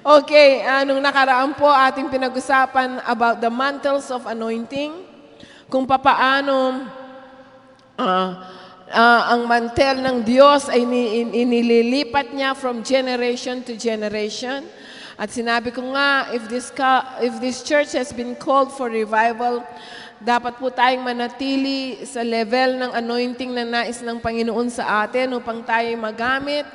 Okay, nung nakaraan po ating pinag-usapan about the mantles of anointing, kung papaano ang mantel ng Diyos ay inililipat niya from generation to generation. At sinabi ko nga, if this church has been called for revival, dapat po tayong manatili sa level ng anointing na nais ng Panginoon sa atin upang tayo magamit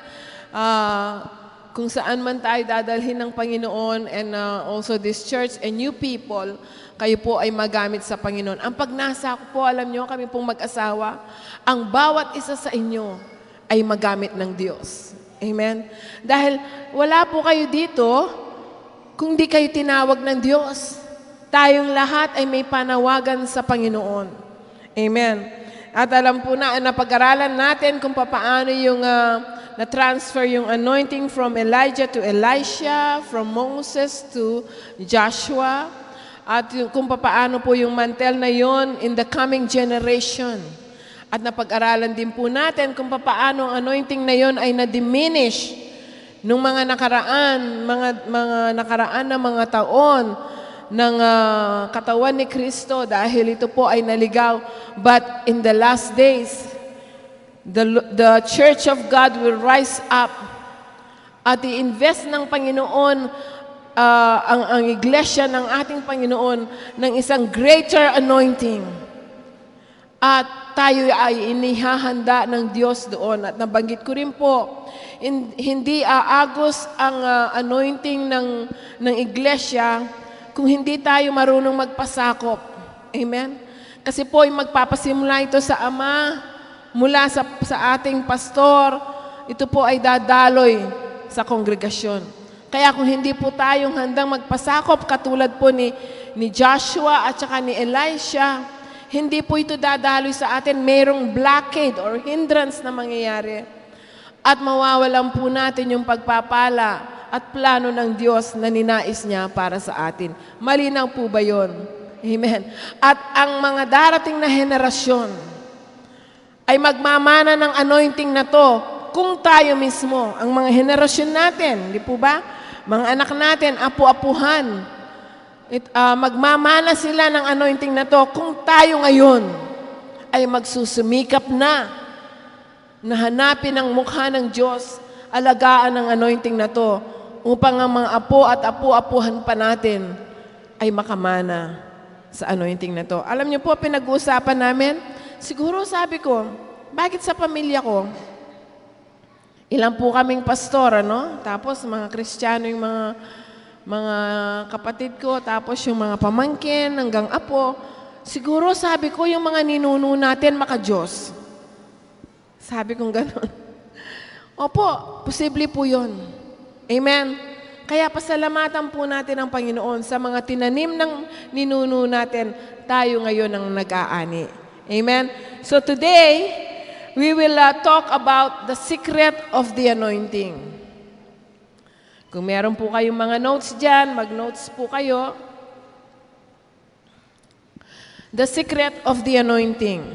kung saan man tayo dadalhin ng Panginoon, and also this church and new people, kayo po ay magamit sa Panginoon. Ang pagnasa ko po, alam nyo, kami pong mag-asawa, ang bawat isa sa inyo ay magamit ng Diyos. Amen? Dahil wala po kayo dito kung di kayo tinawag ng Diyos. Tayong lahat ay may panawagan sa Panginoon. Amen? At alam po na, napag-aralan natin kung paano yung na-transfer yung anointing from Elijah to Elisha, from Moses to Joshua, at kung paano po yung mantel na yon in the coming generation. At napag-aralan din po natin kung paano ang anointing na yon ay na-diminish nung mga nakaraan na mga taon ng katawan ni Kristo dahil ito po ay naligaw. But in the last days, the Church of God will rise up at i-invest ng Panginoon ang iglesia ng ating Panginoon ng isang greater anointing. At tayo ay inihahanda ng Diyos doon. At nabanggit ko rin po, hindi aagos ang anointing ng iglesia kung hindi tayo marunong magpasakop. Amen? Kasi po, magpapasimula ito sa Ama, mula sa ating pastor, ito po ay dadaloy sa kongregasyon. Kaya kung hindi po tayong handang magpasakop, katulad po ni Joshua at saka ni Elisha, hindi po ito dadaloy sa atin. Mayroong blockade or hindrance na mangyayari. At mawawalan po natin yung pagpapala at plano ng Diyos na ninais niya para sa atin. Malinaw po ba yun? Amen. At ang mga darating na henerasyon ay magmamana ng anointing na to kung tayo mismo, ang mga henerasyon natin, di po ba? Mga anak natin, apu-apuhan, magmamana sila ng anointing na to kung tayo ngayon ay magsusumikap na hanapin ang mukha ng Diyos, alagaan ang anointing na to upang ang mga apo at apu-apuhan pa natin ay makamana sa anointing na to. Alam niyo po, pinag-uusapan namin, siguro sabi ko, bakit sa pamilya ko, ilan po kaming pastor, ano? Tapos mga Kristiyano yung mga kapatid ko, tapos yung mga pamangkin, hanggang apo. Siguro sabi ko, yung mga ninuno natin maka-Diyos. Sabi kong gano'n. Opo, posible po yun. Amen? Kaya pasalamatan po natin ang Panginoon sa mga tinanim ng ninuno natin, tayo ngayon ang nag-aani. Amen? So today, we will talk about the secret of the anointing. Kung meron po kayong mga notes dyan, mag-notes po kayo. The secret of the anointing.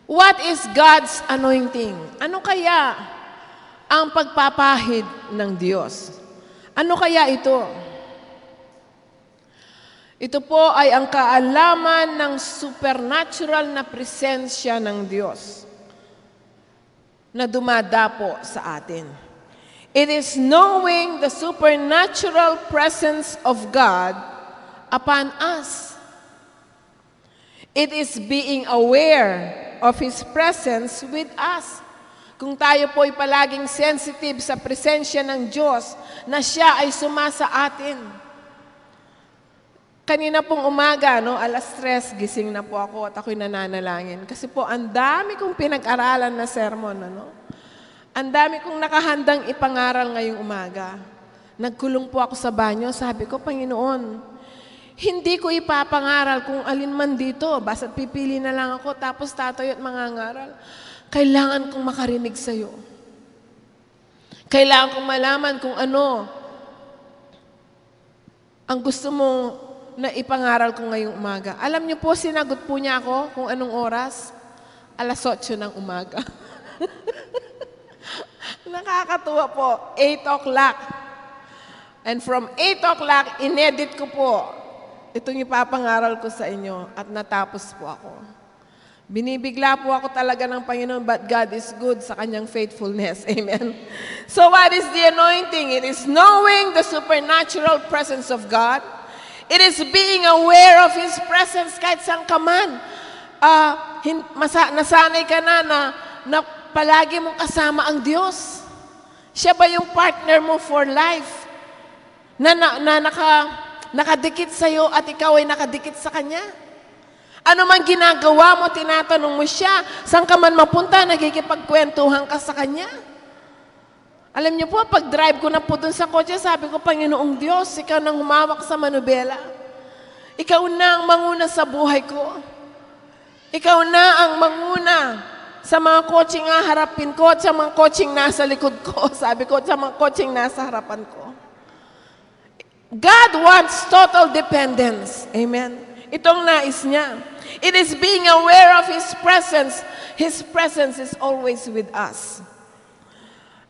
What is God's anointing? Ano kaya ang pagpapahid ng Diyos? Ano kaya ito? Ito po ay ang kaalaman ng supernatural na presensya ng Diyos na dumadapo sa atin. It is knowing the supernatural presence of God upon us. It is being aware of His presence with us. Kung tayo po ay palaging sensitive sa presensya ng Diyos na siya ay sumasa atin. Kanina pong umaga, no, 3:00, gising na po ako at ako'y nananalangin. Kasi po, ang dami kong pinag-aralan na sermon. Ano? Ang dami kong nakahandang ipangaral ngayong umaga. Nagkulong po ako sa banyo. Sabi ko, Panginoon, hindi ko ipapangaral kung alin man dito. Basta't pipili na lang ako, tapos tatayo at mangangaral. Kailangan kong makarinig sa'yo. Kailangan kong malaman kung ano ang gusto mo na ipangaral ko ngayong umaga. Alam niyo po, sinagot po niya ako kung anong oras? 8:00 ng umaga. Nakakatuwa po. 8 o'clock. And from 8 o'clock, inedit ko po. Itong ipapangaral ko sa inyo at natapos po ako. Binibigla po ako talaga ng Panginoon, but God is good sa kanyang faithfulness. Amen. So what is the anointing? It is knowing the supernatural presence of God. It is being aware of His presence kahit saan ka man. Nasanay ka na palagi mong kasama ang Diyos. Siya ba yung partner mo for life? Na nakadikit sa'yo at ikaw ay nakadikit sa Kanya? Ano man ginagawa mo, tinatanong mo siya. Saan ka man mapunta, nakikipagkwentuhan ka sa Kanya. Alam niyo po, pag drive ko na po dun sa kotse, sabi ko, Panginoong Diyos, Ikaw nang humawak sa manubela. Ikaw na ang manguna sa buhay ko. Ikaw na ang manguna sa mga kotseng harapin ko at sa mga kotseng nasa likod ko. Sabi ko, sa mga kotseng nasa harapan ko. God wants total dependence. Amen. Itong nais niya. It is being aware of His presence. His presence is always with us.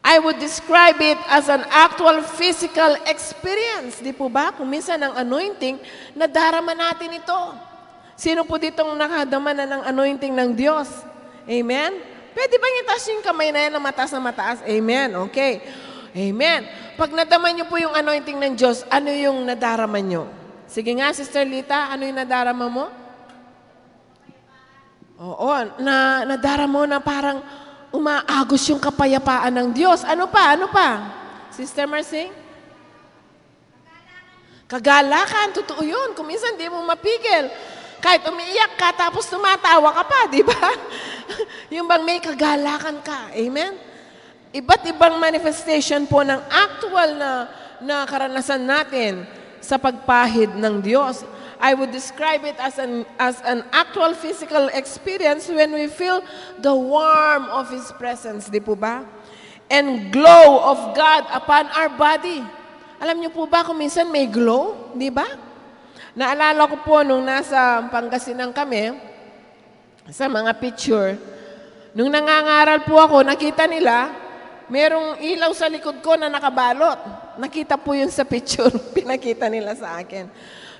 I would describe it as an actual physical experience. Di po ba? Kung minsan ang anointing, nadarama natin ito. Sino po ditong nakadama na ng anointing ng Diyos? Amen? Pwede bang itaas yung kamay na yan na mataas na mataas? Amen. Okay. Amen. Pag nadama niyo po yung anointing ng Diyos, ano yung nadarama niyo? Sige nga, Sister Lita, ano yung nadarama mo? Oo, nadarama mo na parang umaagos yung kapayapaan ng Diyos. Ano pa? Ano pa? Sister Marcing? Kagalakan. Totoo yun. Kung minsan di mo mapigil. Kahit umiiyak ka, tapos tumatawa ka pa, di ba? Yung bang may kagalakan ka. Amen? Iba't ibang manifestation po ng actual na karanasan natin sa pagpahid ng Diyos. I would describe it as an actual physical experience when we feel the warmth of His presence, di po ba? And glow of God upon our body. Alam niyo po ba kung minsan may glow, di ba? Naalala ko po nung nasa Pangasinan kami, sa mga picture, nung nangangaral po ako, nakita nila, merong ilaw sa likod ko na nakabalot. Nakita po yun sa picture, pinakita nila sa akin.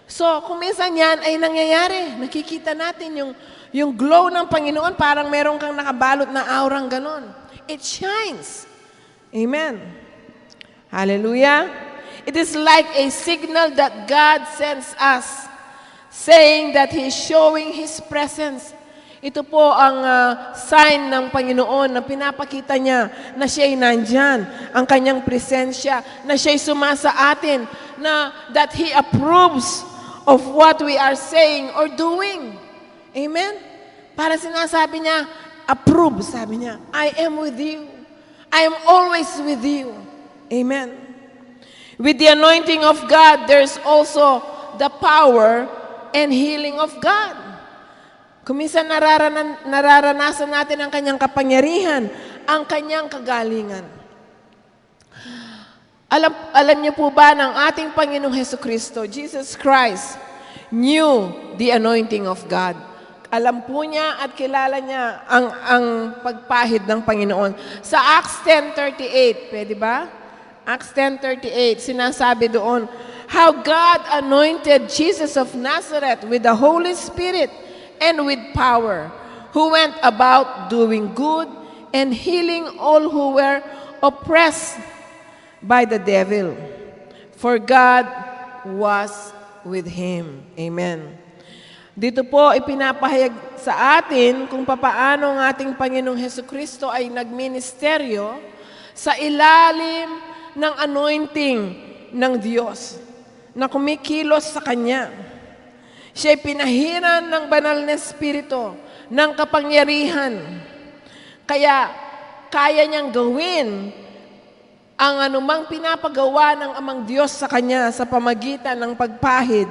So, kung minsan yan ay nangyayari, nakikita natin yung glow ng Panginoon, parang meron kang nakabalot na aurang ganon. It shines. Amen. Hallelujah. It is like a signal that God sends us, saying that He is showing His presence. Ito po ang sign ng Panginoon na pinapakita niya na siya'y nandyan, ang kanyang presensya, na siya'y sumasa atin, na that He approves of what we are saying or doing. Amen? Para sinasabi niya, approve, sabi niya, I am with you. I am always with you. Amen? With the anointing of God, there's also the power and healing of God. Kung minsan nararanasan natin ang kanyang kapangyarihan, ang kanyang kagalingan. Alam niyo po ba ng ating Panginoong Hesukristo, Jesus Christ, knew the anointing of God. Alam po niya at kilala niya ang pagpahid ng Panginoon. Sa Acts 10:38, pwede ba? Acts 10:38, sinasabi doon, how God anointed Jesus of Nazareth with the Holy Spirit and with power, who went about doing good and healing all who were oppressed by the devil. For God was with him. Amen. Dito po ipinapahayag sa atin kung papaano ang ating Panginoong Hesukristo ay nagministeryo sa ilalim ng anointing ng Diyos na kumikilos sa Kanya. Siya'y pinahiran ng banal na Espiritu, ng kapangyarihan. Kaya, kaya niyang gawin ang anumang pinapagawa ng Amang Diyos sa Kanya sa pamagitan ng pagpahid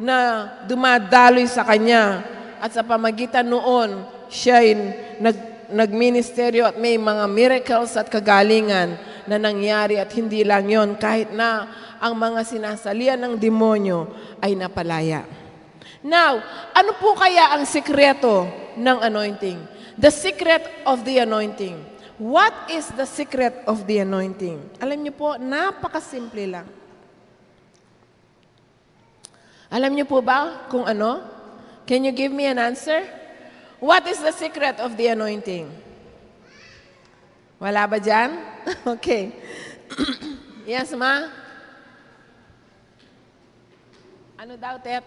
na dumadaloy sa Kanya. At sa pamagitan noon, siya'y nagministeryo at may mga miracles at kagalingan na nangyari at hindi lang yon kahit na ang mga sinasalian ng demonyo ay napalaya. Now, ano po kaya ang sikreto ng anointing? The secret of the anointing. What is the secret of the anointing? Alam niyo po, napakasimple lang. Alam niyo po ba kung ano? Can you give me an answer? What is the secret of the anointing? Wala ba dyan? Okay. Yes, ma? Ano daw, Tet?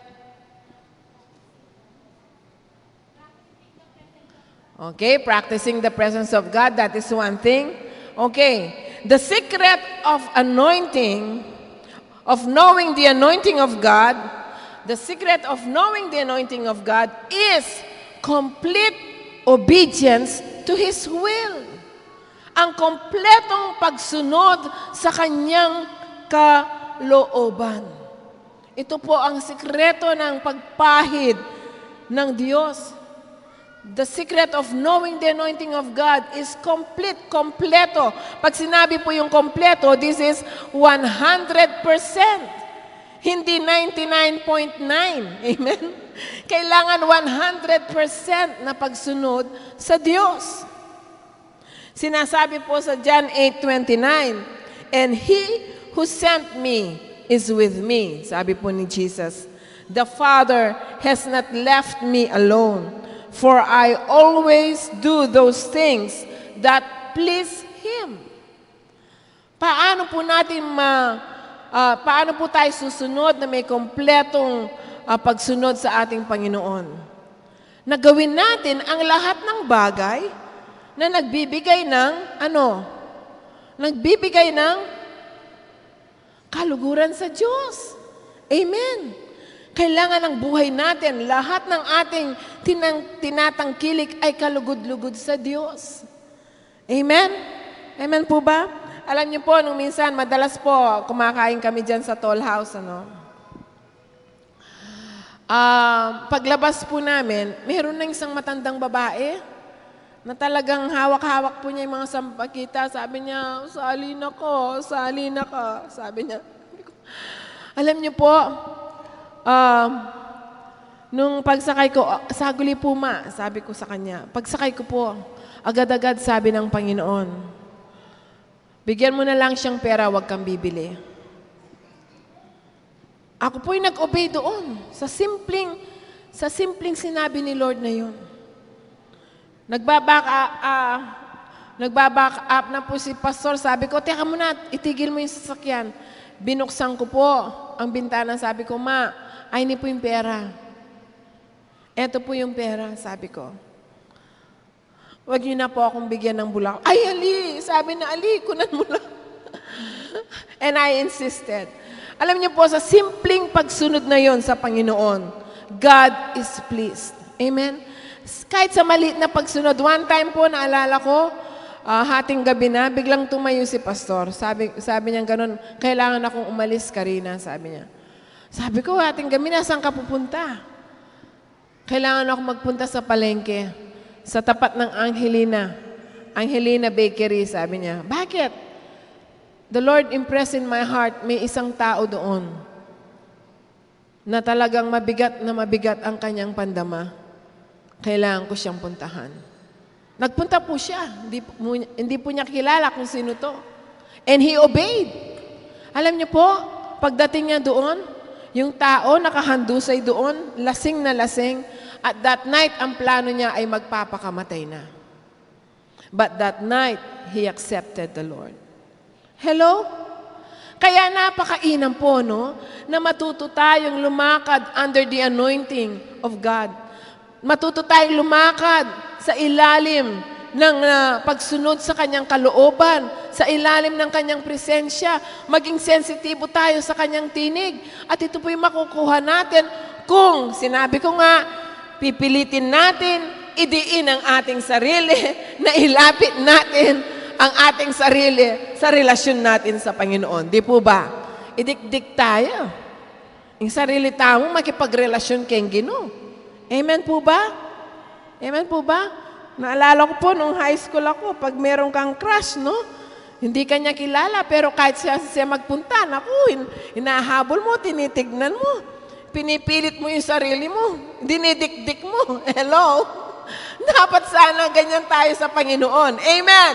Okay, practicing the presence of God, that is one thing. Okay, the secret of anointing, of knowing the anointing of God, the secret of knowing the anointing of God is complete obedience to His will. Ang kompletong pagsunod sa Kanyang kalooban. Ito po ang sikreto ng pagpahid ng Diyos. The secret of knowing the anointing of God is kompleto. Pag sinabi po yung kompleto, this is 100%. Hindi 99.9. Amen? Kailangan 100% na pagsunod sa Diyos. Sinasabi po sa John 8:29, and He who sent me is with me. Sabi po ni Jesus, the Father has not left me alone, for I always do those things that please Him. Paano po natin paano po tayo susunod na may kompletong pagsunod sa ating Panginoon? Nagawin natin ang lahat ng bagay na nagbibigay ng Nagbibigay ng kaluguran sa Diyos. Amen. Kailangan ng buhay natin, lahat ng ating tinatangkilik ay kalugod-lugod sa Diyos. Amen? Amen po ba? Alam niyo po, nung minsan, madalas po, kumakain kami dyan sa Toll House, paglabas po namin, meron na isang matandang babae na talagang hawak-hawak po niya yung mga sampakita. Sabi niya, sali na ka. Sabi niya. Alam niyo po, nung pagsakay ko, saguli po ma, sabi ko sa kanya, pagsakay ko po, agad-agad sabi ng Panginoon, bigyan mo na lang siyang pera, wag kang bibili. Ako po'y nag-obey doon sa simpleng sinabi ni Lord na yun. Nagbaback up na po si pastor. Sabi ko, teka muna, itigil mo yung sasakyan. Binuksan ko po ang bintana. Sabi ko, ma, ay ni po yung pera. Eto po yung pera, sabi ko. Huwag niyo na po akong bigyan ng bulak. Ay, Ali! Sabi na, Ali, kunan mo lang. And I insisted. Alam niyo po, sa simpleng pagsunod na yon sa Panginoon, God is pleased. Amen? Kahit sa maliit na pagsunod, one time po, naalala ko, hating gabi na, biglang tumayo si pastor. Sabi niya ganun, kailangan akong umalis, Karina, sabi niya. Sabi ko, hating gabi na, saan ka pupunta? Kailangan ako magpunta sa palengke, sa tapat ng Angelina Bakery, sabi niya. Bakit? The Lord impressed in my heart, may isang tao doon na talagang mabigat ang kanyang pandama. Kailangan ko siyang puntahan. Nagpunta po siya. Hindi po niya kilala kung sino to. And he obeyed. Alam niyo po, pagdating niya doon, yung tao nakahandusay doon, lasing na lasing, at that night, ang plano niya ay magpapakamatay na. But that night, he accepted the Lord. Hello? Kaya napakainam po, no? Na matuto tayong lumakad under the anointing of God. Matuto tayong lumakad sa ilalim ng pagsunod sa Kanyang kalooban, sa ilalim ng Kanyang presensya, maging sensitibo tayo sa Kanyang tinig. At ito po yung makukuha natin kung, sinabi ko nga, pipilitin natin, idiin ang ating sarili, na ilapit natin ang ating sarili sa relasyon natin sa Panginoon. Di po ba? Idikdik tayo. Yung sarili tayo, makipagrelasyon kayong Ginoo. Amen po ba? Amen po ba? Naalala ko po, nung high school ako, pag meron kang crush, no? Hindi kanya kilala, pero kahit siya magpunta, naku, hinahabol mo, tinitignan mo. Pinipilit mo yung sarili mo. Dinidikdik mo. Hello? Dapat sana ganyan tayo sa Panginoon. Amen?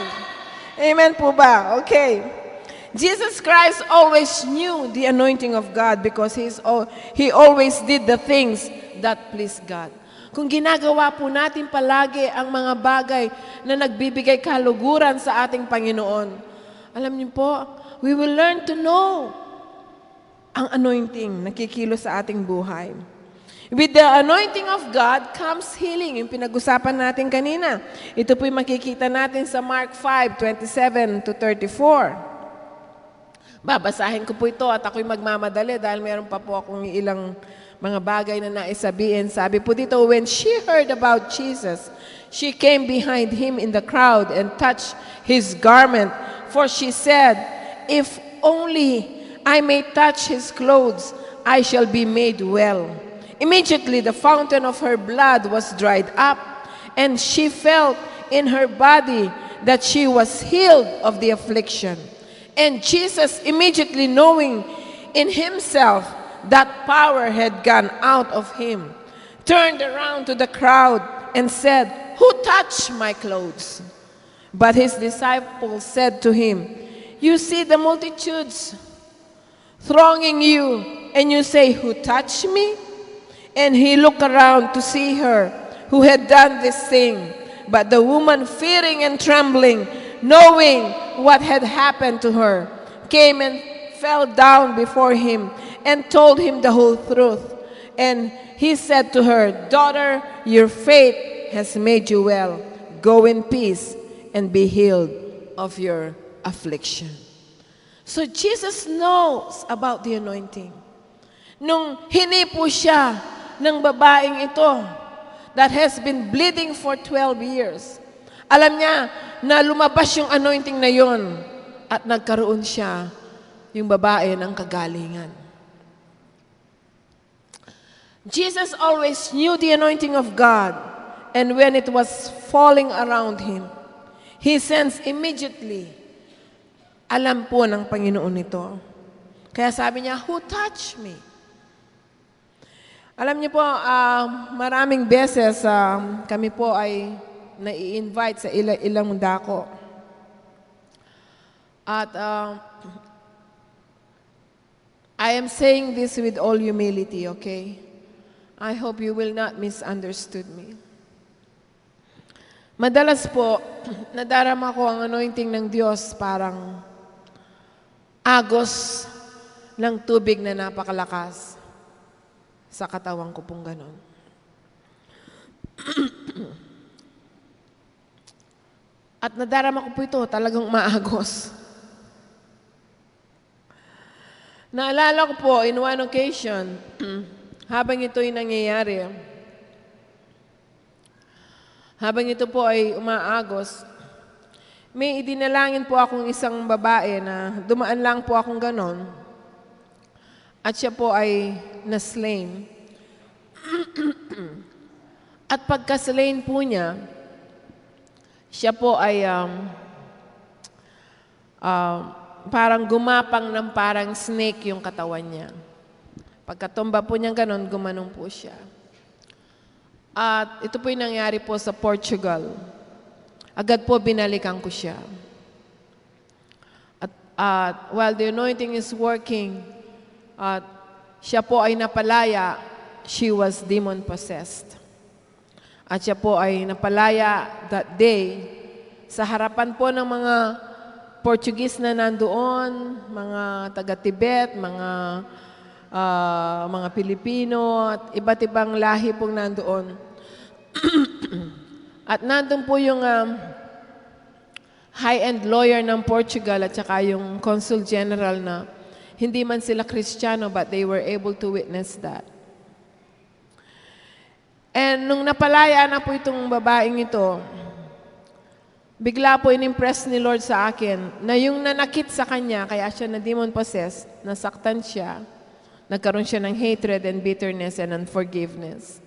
Amen po ba? Okay. Jesus Christ always knew the anointing of God because He always did the things that please God. Kung ginagawa po natin palagi ang mga bagay na nagbibigay kaluguran sa ating Panginoon, alam niyo po, we will learn to know ang anointing na kikilos sa ating buhay. With the anointing of God comes healing, yung pinag-usapan natin kanina. Ito po'y makikita natin sa Mark 5:27 to 34. Babasahin ko po ito at ako'y magmamadali dahil meron pa po akong ilang mga bagay na naisabihin. Sabi po dito, when she heard about Jesus, she came behind him in the crowd and touched his garment. For she said, if only I may touch his clothes, I shall be made well. Immediately the fountain of her blood was dried up, and she felt in her body that she was healed of the affliction. And Jesus, immediately knowing in himself that power had gone out of him, turned around to the crowd and said, who touched my clothes? But his disciples said to him, you see the multitudes thronging you, and you say, who touched me? And he looked around to see her who had done this thing. But the woman, fearing and trembling, knowing what had happened to her, came and fell down before him and told him the whole truth. And he said to her, daughter, your faith has made you well. Go in peace and be healed of your affliction. So Jesus knows about the anointing. Nung hinipo siya ng babaeng ito that has been bleeding for 12 years, alam niya na lumabas yung anointing na yon at nagkaroon siya yung babae ng kagalingan. Jesus always knew the anointing of God, and when it was falling around him, he sensed immediately, alam po ng Panginoon ito. Kaya sabi niya, who touched me? Alam niyo po, maraming beses kami po ay nai-invite sa ilang dako. At I am saying this with all humility, okay? I hope you will not misunderstood me. Madalas po, nadarama ko ang anointing ng Diyos parang agos ng tubig na napakalakas sa katawan ko pong ganon. At nadarama ko po ito, talagang maagos. Naalala ko po, in one occasion, habang ito'y nangyayari, habang ito po ay umaagos, may idinalangin po akong isang babae na dumaan lang po akong ganon, at siya po ay na-slain. At pagka-slain po niya, siya po ay parang gumapang ng parang snake yung katawan niya. Pagkatumba po niya ganon, gumanong po siya. At ito po yung nangyari po sa Portugal. Agad po binalikan ko siya. At while the anointing is working, at siya po ay napalaya, she was demon-possessed. At siya po ay napalaya that day sa harapan po ng mga Portuguese na nandoon, mga taga-Tibet, mga Pilipino, at iba't ibang lahi pong nandoon. At nandun po yung high-end lawyer ng Portugal at saka yung consul general na hindi man sila Kristiyano but they were able to witness that. And nung napalaya na po itong babaeng ito, bigla po in-impress ni Lord sa akin na yung nanakit sa kanya, kaya siya na demon-possessed, nasaktan siya, nagkaroon siya ng hatred and bitterness and unforgiveness.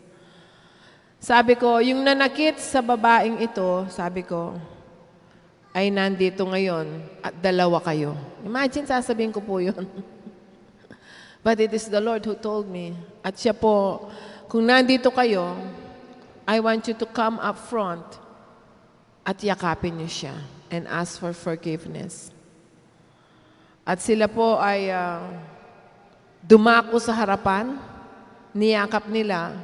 Sabi ko, yung nanakit sa babaeng ito, sabi ko, ay nandito ngayon at dalawa kayo. Imagine, sasabihin ko po yun. But it is the Lord who told me. At siya po, kung nandito kayo, I want you to come up front at yakapin niyo siya and ask for forgiveness. At sila po ay dumako sa harapan, niyakap nila,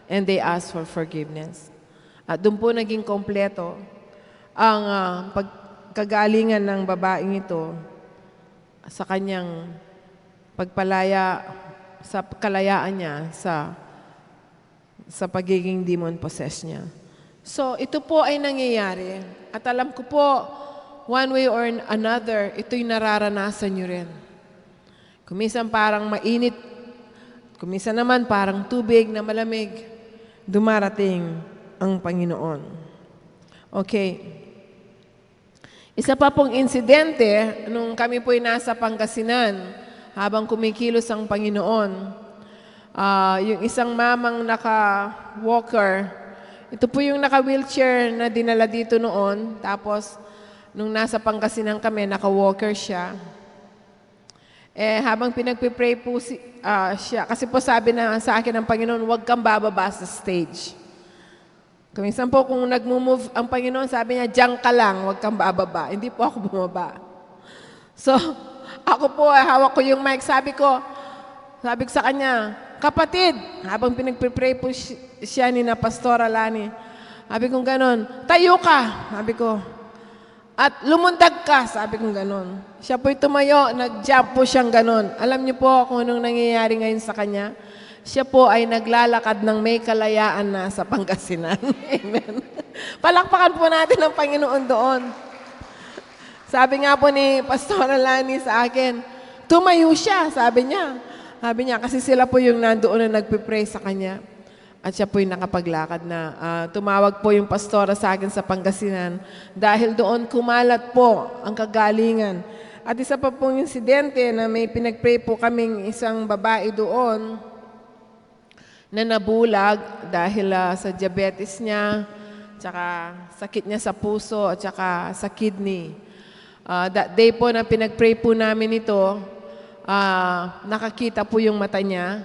and they asked for forgiveness. At doon po naging kompleto ang pagkagalingan ng babaeng ito sa kanyang pagpalaya, sa kalayaan niya sa pagiging demon possessed niya. So, ito po ay nangyayari. At alam ko po, one way or another, ito'y nararanasan nyo rin. Kuminsan parang mainit, kuminsan naman parang tubig na malamig, dumarating ang Panginoon. Okay. Isa pa pong insidente, nung kami po'y nasa Pangasinan, habang kumikilos ang Panginoon, yung isang mamang naka-walker, ito po yung naka-wheelchair na dinala dito noon, tapos nung nasa Pangasinan kami, naka-walker siya. Habang pinagpipray po siya, kasi po sabi na sa akin ng Panginoon, huwag kang bababa sa stage. Kuminsan po kung nag-move ang Panginoon, sabi niya, diyan ka lang, huwag kang bababa. Hindi po ako bumaba. So, ako po, hawak ko yung mic, sabi ko sa kanya, kapatid, habang pinagpipray po siya ni na Pastora Lani, sabi kong ganon, tayo ka, sabi ko, at lumundag ka, sabi kong ganon. Siya po'y tumayo, nag-jump po siyang ganon. Alam niyo po kung anong nangyayari ngayon sa kanya? Siya po ay naglalakad ng may kalayaan na sa Pangasinan. Amen. Palakpakan po natin ang Panginoon doon. Sabi nga po ni Pastora Lani sa akin, tumayo siya, sabi niya. Sabi niya, kasi sila po yung nandoon na nagpipray sa kanya. At siya po yung nakapaglakad na. Tumawag po yung pastora sa akin sa Pangasinan dahil doon kumalat po ang kagalingan. At isa pa pong insidente na may pinagpray po kaming isang babae doon na nabulag dahil sa diabetes niya, tsaka sakit niya sa puso, at tsaka sa kidney. That day po na pinagpray po namin ito, nakakita po yung mata niya.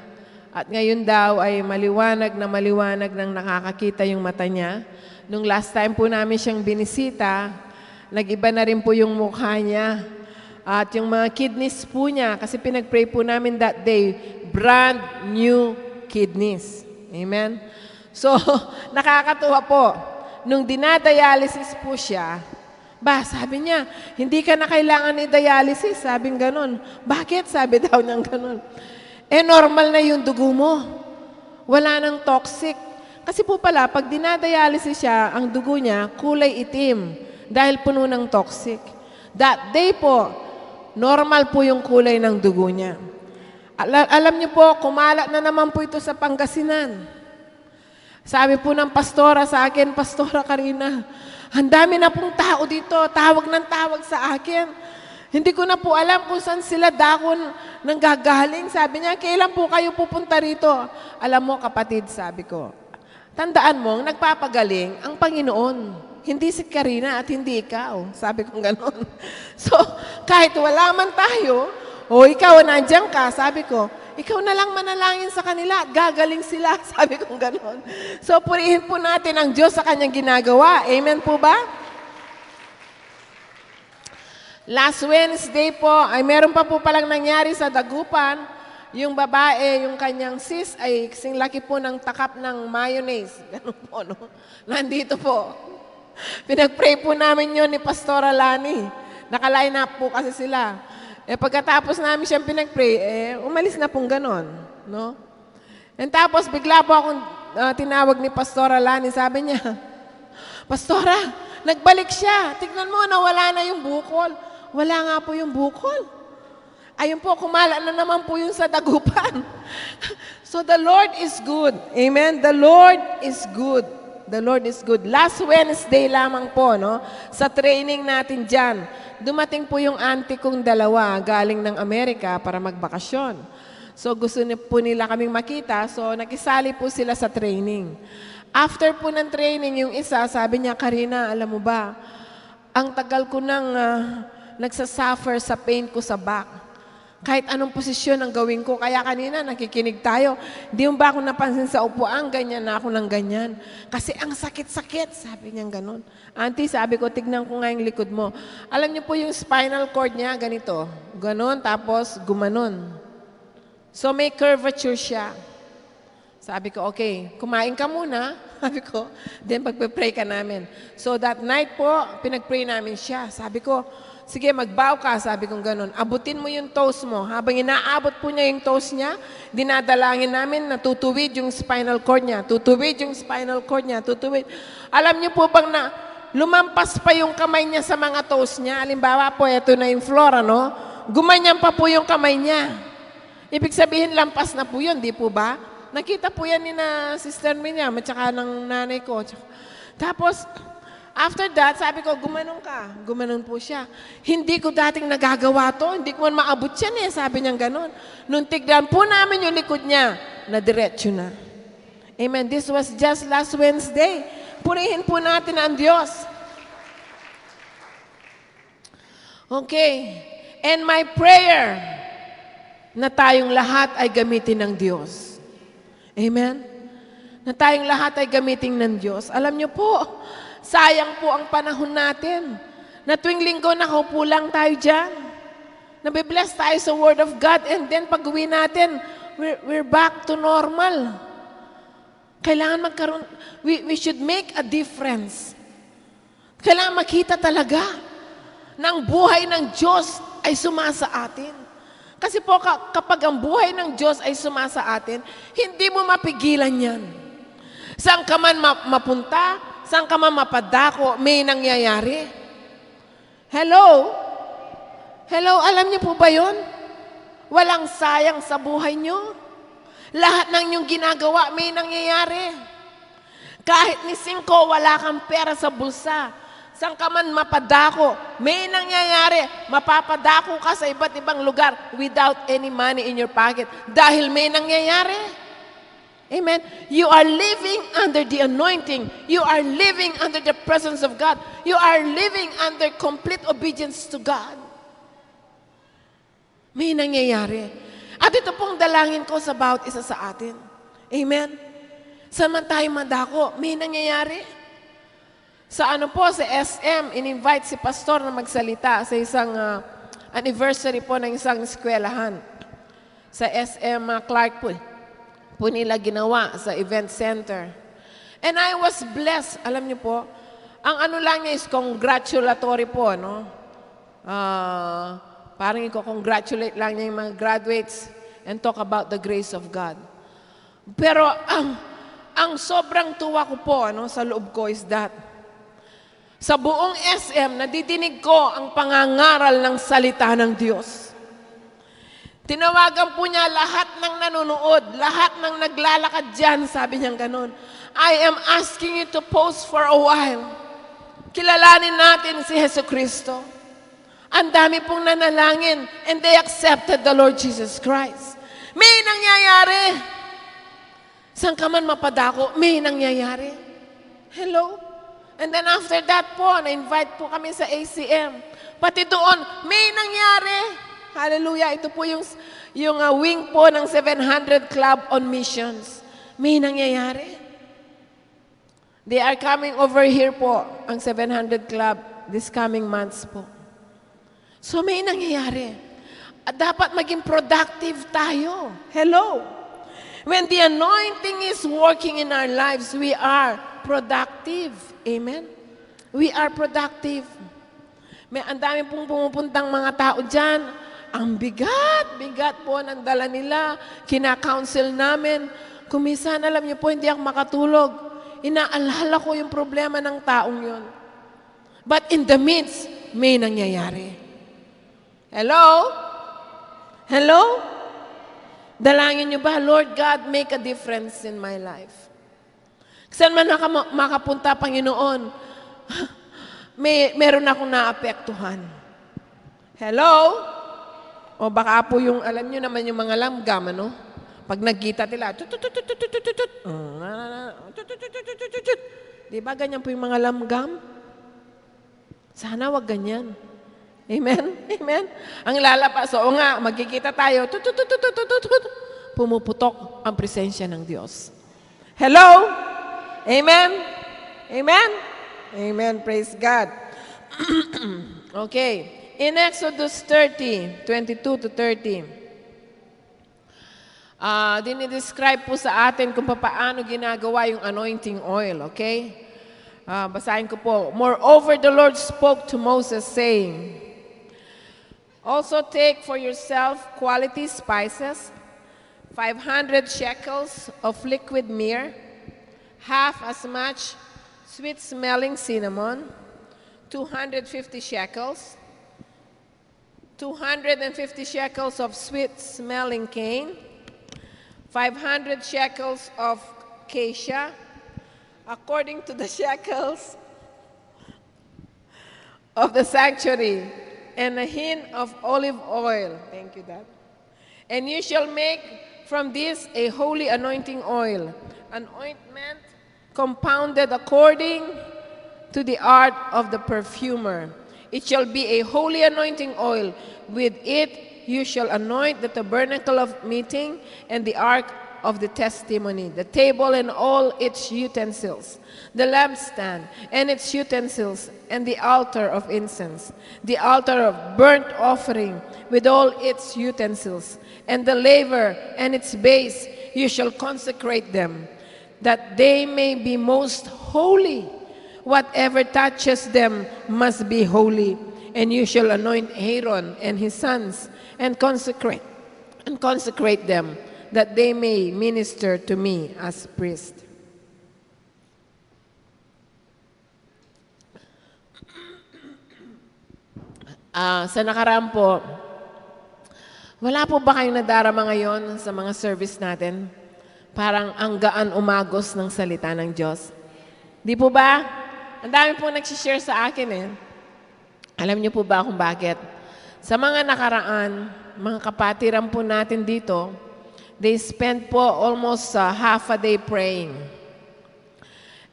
At ngayon daw ay maliwanag nang nakakakita yung mata niya. Nung last time po namin siyang binisita, nag-iba na rin po yung mukha niya. At yung mga kidneys po niya, kasi pinag-pray po namin that day, brand new kidneys. Amen? So, nakakatuwa po. Nung dinadialysis po siya, sabi niya, hindi ka na kailangan i-dialysis. Sabing ganon. Bakit? Sabi daw niyang ganon. Normal na yung dugo mo. Wala nang toxic. Kasi po pala, pag dinadialysis siya, ang dugo niya, kulay itim. Dahil puno ng toxic. That day po, normal po yung kulay ng dugo niya. Alam niyo po, kumalat na naman po ito sa Pangasinan. Sabi po ng pastora sa akin, Pastora Karina, ang dami na pong tao dito, tawag ng tawag sa akin. Hindi ko na po alam kung saan sila dakon nang gagaling. Sabi niya, kailan po kayo pupunta rito? Alam mo, kapatid, sabi ko, tandaan mo, nagpapagaling ang Panginoon. Hindi si Karina at hindi ikaw. Sabi ko gano'n. So, kahit wala man tayo, o ikaw nandiyan ka, sabi ko, ikaw na lang manalangin sa kanila at gagaling sila. Sabi ko gano'n. So, purihin po natin ang Diyos sa kanyang ginagawa. Amen po ba? Last Wednesday po, ay meron pa po palang nangyari sa Dagupan. Yung babae, yung kanyang sis, ay kasing laki po ng takap ng mayonnaise. Ganun po, no? Nandito po. Pinag-pray po namin yun ni Pastora Lani. Naka-line up po kasi sila. Pagkatapos namin siyang pinag-pray, umalis na pong ganon. No? And tapos, bigla po akong tinawag ni Pastora Lani. Sabi niya, Pastora, nagbalik siya. Tignan mo, nawala na yung bukol. Wala nga po yung bukol. Ayun po, kumala na naman po yung sa Dagupan. So the Lord is good. Amen? The Lord is good. The Lord is good. Last Wednesday lamang po, no? Sa training natin dyan, dumating po yung auntie kong dalawa galing ng Amerika para magbakasyon. So gusto po nila kaming makita, so nakisali po sila sa training. After po ng training, yung isa, sabi niya, Karina, alam mo ba, ang tagal ko nang nagsasuffer sa pain ko sa back. Kahit anong posisyon ang gawin ko. Kaya kanina nakikinig tayo. Di mo ba ako napansin sa upuan? Ganyan na ako ng ganyan. Kasi ang sakit-sakit. Sabi niya ganun. Auntie, sabi ko, tignan ko nga yung likod mo. Alam niyo po yung spinal cord niya, ganito. Ganon, tapos gumanon. So may curvature siya. Sabi ko, okay, kumain ka muna. Sabi ko, then pagpe-pray ka namin. So that night po, pinag-pray namin siya. Sabi ko, sige, magbow ka, sabi kong ganun. Abutin mo yung toes mo. Habang inaabot po niya yung toes niya, dinadalangin namin na tutuwid yung spinal cord niya. Tutuwid yung spinal cord niya. Tutuwid. Alam niyo po bang na lumampas pa yung kamay niya sa mga toes niya? Halimbawa po, ito na yung floor, ano? Gumanyan pa po yung kamay niya. Ibig sabihin, lampas na po yun, di po ba? Nakita po yan ni na Sister Miriam at saka ng nanay ko. Tapos, after that, sabi ko, gumanon ka. Gumanon po siya. Hindi ko dating nagagawa to. Hindi ko man maabot yan eh. Sabi niya ganon. Nung tignan po namin yung likod niya, na-diretso na. Amen. This was just last Wednesday. Purihin po natin ang Diyos. Okay. And my prayer na tayong lahat ay gamitin ng Diyos. Amen? Na tayong lahat ay gamitin ng Diyos. Alam niyo po, sayang po ang panahon natin. Na tuwing linggo nakaupo lang tayo dyan. Nabibless tayo sa Word of God and then pag-uwi natin, we're back to normal. Kailangan magkaroon, we should make a difference. Kailangan makita talaga na ang buhay ng Diyos ay sumasa atin. Kasi po kapag ang buhay ng Diyos ay sumasa atin, hindi mo mapigilan yan. Saan ka man mapunta, saan ka man mapadako, may nangyayari. Hello? Hello, alam niyo po ba yun? Walang sayang sa buhay niyo. Lahat ng inyong ginagawa, may nangyayari. Kahit ni 5, wala kang pera sa bulsa. Saan ka man mapadako, may nangyayari. Mapapadako ka sa iba't ibang lugar without any money in your pocket. Dahil may nangyayari. Amen? You are living under the anointing. You are living under the presence of God. You are living under complete obedience to God. May nangyayari. At ito pong dalangin ko sa bawat isa sa atin. Amen? Saan man tayo madako, may nangyayari. Sa sa SM, in-invite si pastor na magsalita sa isang anniversary po ng isang eskwelahan. Sa SM Clark po nila ginawa sa event center. And I was blessed. Alam niyo po, ang lang niya is congratulatory po, no? Parang i-congratulate lang niya yung mga graduates and talk about the grace of God. Pero ang sobrang tuwa ko po sa loob ko is that sa buong SM, nadidinig ko ang pangangaral ng salita ng Diyos. Tinawagan po niya lahat ng nanonood, lahat ng naglalakad dyan, sabi niya ganun. I am asking you to pause for a while. Kilalanin natin si Jesu Cristo. Ang dami pong nanalangin and they accepted the Lord Jesus Christ. May nangyayari. Saan ka man mapadako, may nangyayari. Hello? And then after that po, na-invite po kami sa ACM. Pati doon, may nangyari. Hallelujah. Ito po yung wing po ng 700 Club on Missions. May nangyayari. They are coming over here po, ang 700 Club, this coming months po. So may nangyayari. At dapat maging productive tayo. Hello. When the anointing is working in our lives, we are productive. Amen? We are productive. Ang dami pong pumupuntang mga tao dyan. Ang bigat po ng dala nila. Kina-counsel namin. Kumisan, alam niyo po, hindi ako makatulog. Inaalala ko yung problema ng taong yon. But in the midst, may nangyayari. Hello? Hello? Dalangin niyo ba, Lord God, make a difference in my life. Saan man makapunta, Panginoon, meron akong naapektuhan. Hello? O baka po yung, alam nyo naman yung mga langgam, ano? Pag nagkita nila, di ba ganyan po yung mga langgam? Sana wag ganyan. Amen? Amen? Ang lalapas, oo nga, magkikita tayo, pumuputok ang presensya ng Diyos. Hello? Amen? Amen? Amen. Praise God. Okay. In Exodus 30, 22 to 30, dinidescribe po sa atin kung paano ginagawa yung anointing oil. Okay? Basahin ko po. Moreover, the Lord spoke to Moses, saying, also take for yourself quality spices, 500 shekels of liquid myrrh, half as much sweet-smelling cinnamon, 250 shekels, 250 shekels of sweet-smelling cane, 500 shekels of cassia, according to the shekels of the sanctuary, and a hin of olive oil. Thank you, Dad. And you shall make from this a holy anointing oil, an ointment compounded according to the art of the perfumer. It shall be a holy anointing oil. With it you shall anoint the tabernacle of meeting and the ark of the testimony, the table and all its utensils, the lampstand and its utensils, and the altar of incense, the altar of burnt offering with all its utensils, and the laver and its base. You shall consecrate them, that they may be most holy. Whatever touches them must be holy. And you shall anoint Aaron and his sons and consecrate them, that they may minister to me as priest. Sa nakaraan po, wala po ba kayong nadarama ngayon sa mga service natin? Parang ang gaan umagos ng salita ng Diyos. Di po ba? Ang dami po nagsishare sa akin eh. Alam niyo po ba kung bakit? Sa mga nakaraan, mga kapatiran po natin dito, they spent po almost half a day praying.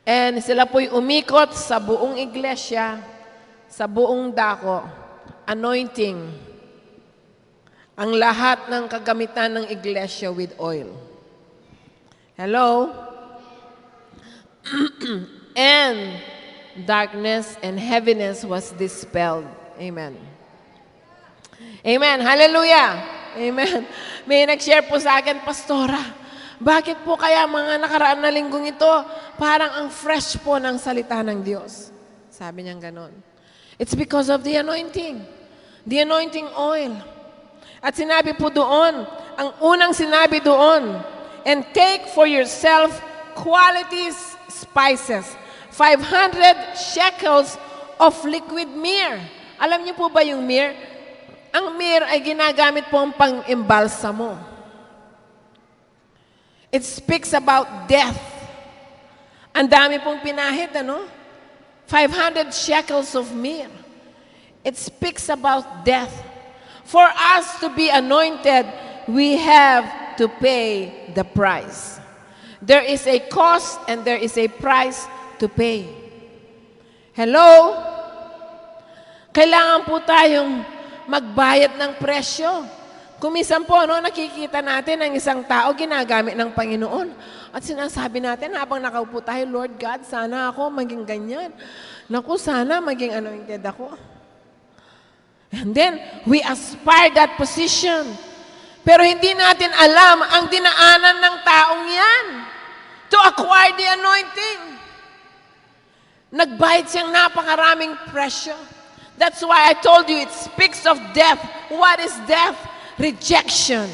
And sila po'y umikot sa buong iglesia, sa buong dako, anointing ang lahat ng kagamitan ng iglesia with oil. Hello? And darkness and heaviness was dispelled. Amen. Amen. Hallelujah. Amen. May nag-share po sa akin, Pastora, bakit po kaya mga nakaraan na linggong ito, parang ang fresh po ng salita ng Diyos? Sabi niya ganon. It's because of the anointing. The anointing oil. At sinabi po doon, ang unang sinabi doon, and take for yourself quality spices, 500 shekels of liquid myrrh. Alam niyo po ba yung myrrh? Ang myrrh ay ginagamit po ang pang-imbalsamo. It speaks about death. Ang dami pong pinahid, ano? 500 shekels of myrrh. It speaks about death. For us to be anointed, we have to pay the price. There is a cost and there is a price to pay. Hello? Kailangan po tayong magbayad ng presyo. Kumisan po, nakikita natin ang isang tao ginagamit ng Panginoon. At sinasabi natin habang nakaupo tayo, Lord God, sana ako maging ganyan. Naku, sana maging anointed ako. And then, we aspire that position. Pero hindi natin alam ang dinaanan ng taong yan to acquire the anointing. Nagbayad siyang napakaraming presyo. That's why I told you it speaks of death. What is death? Rejection.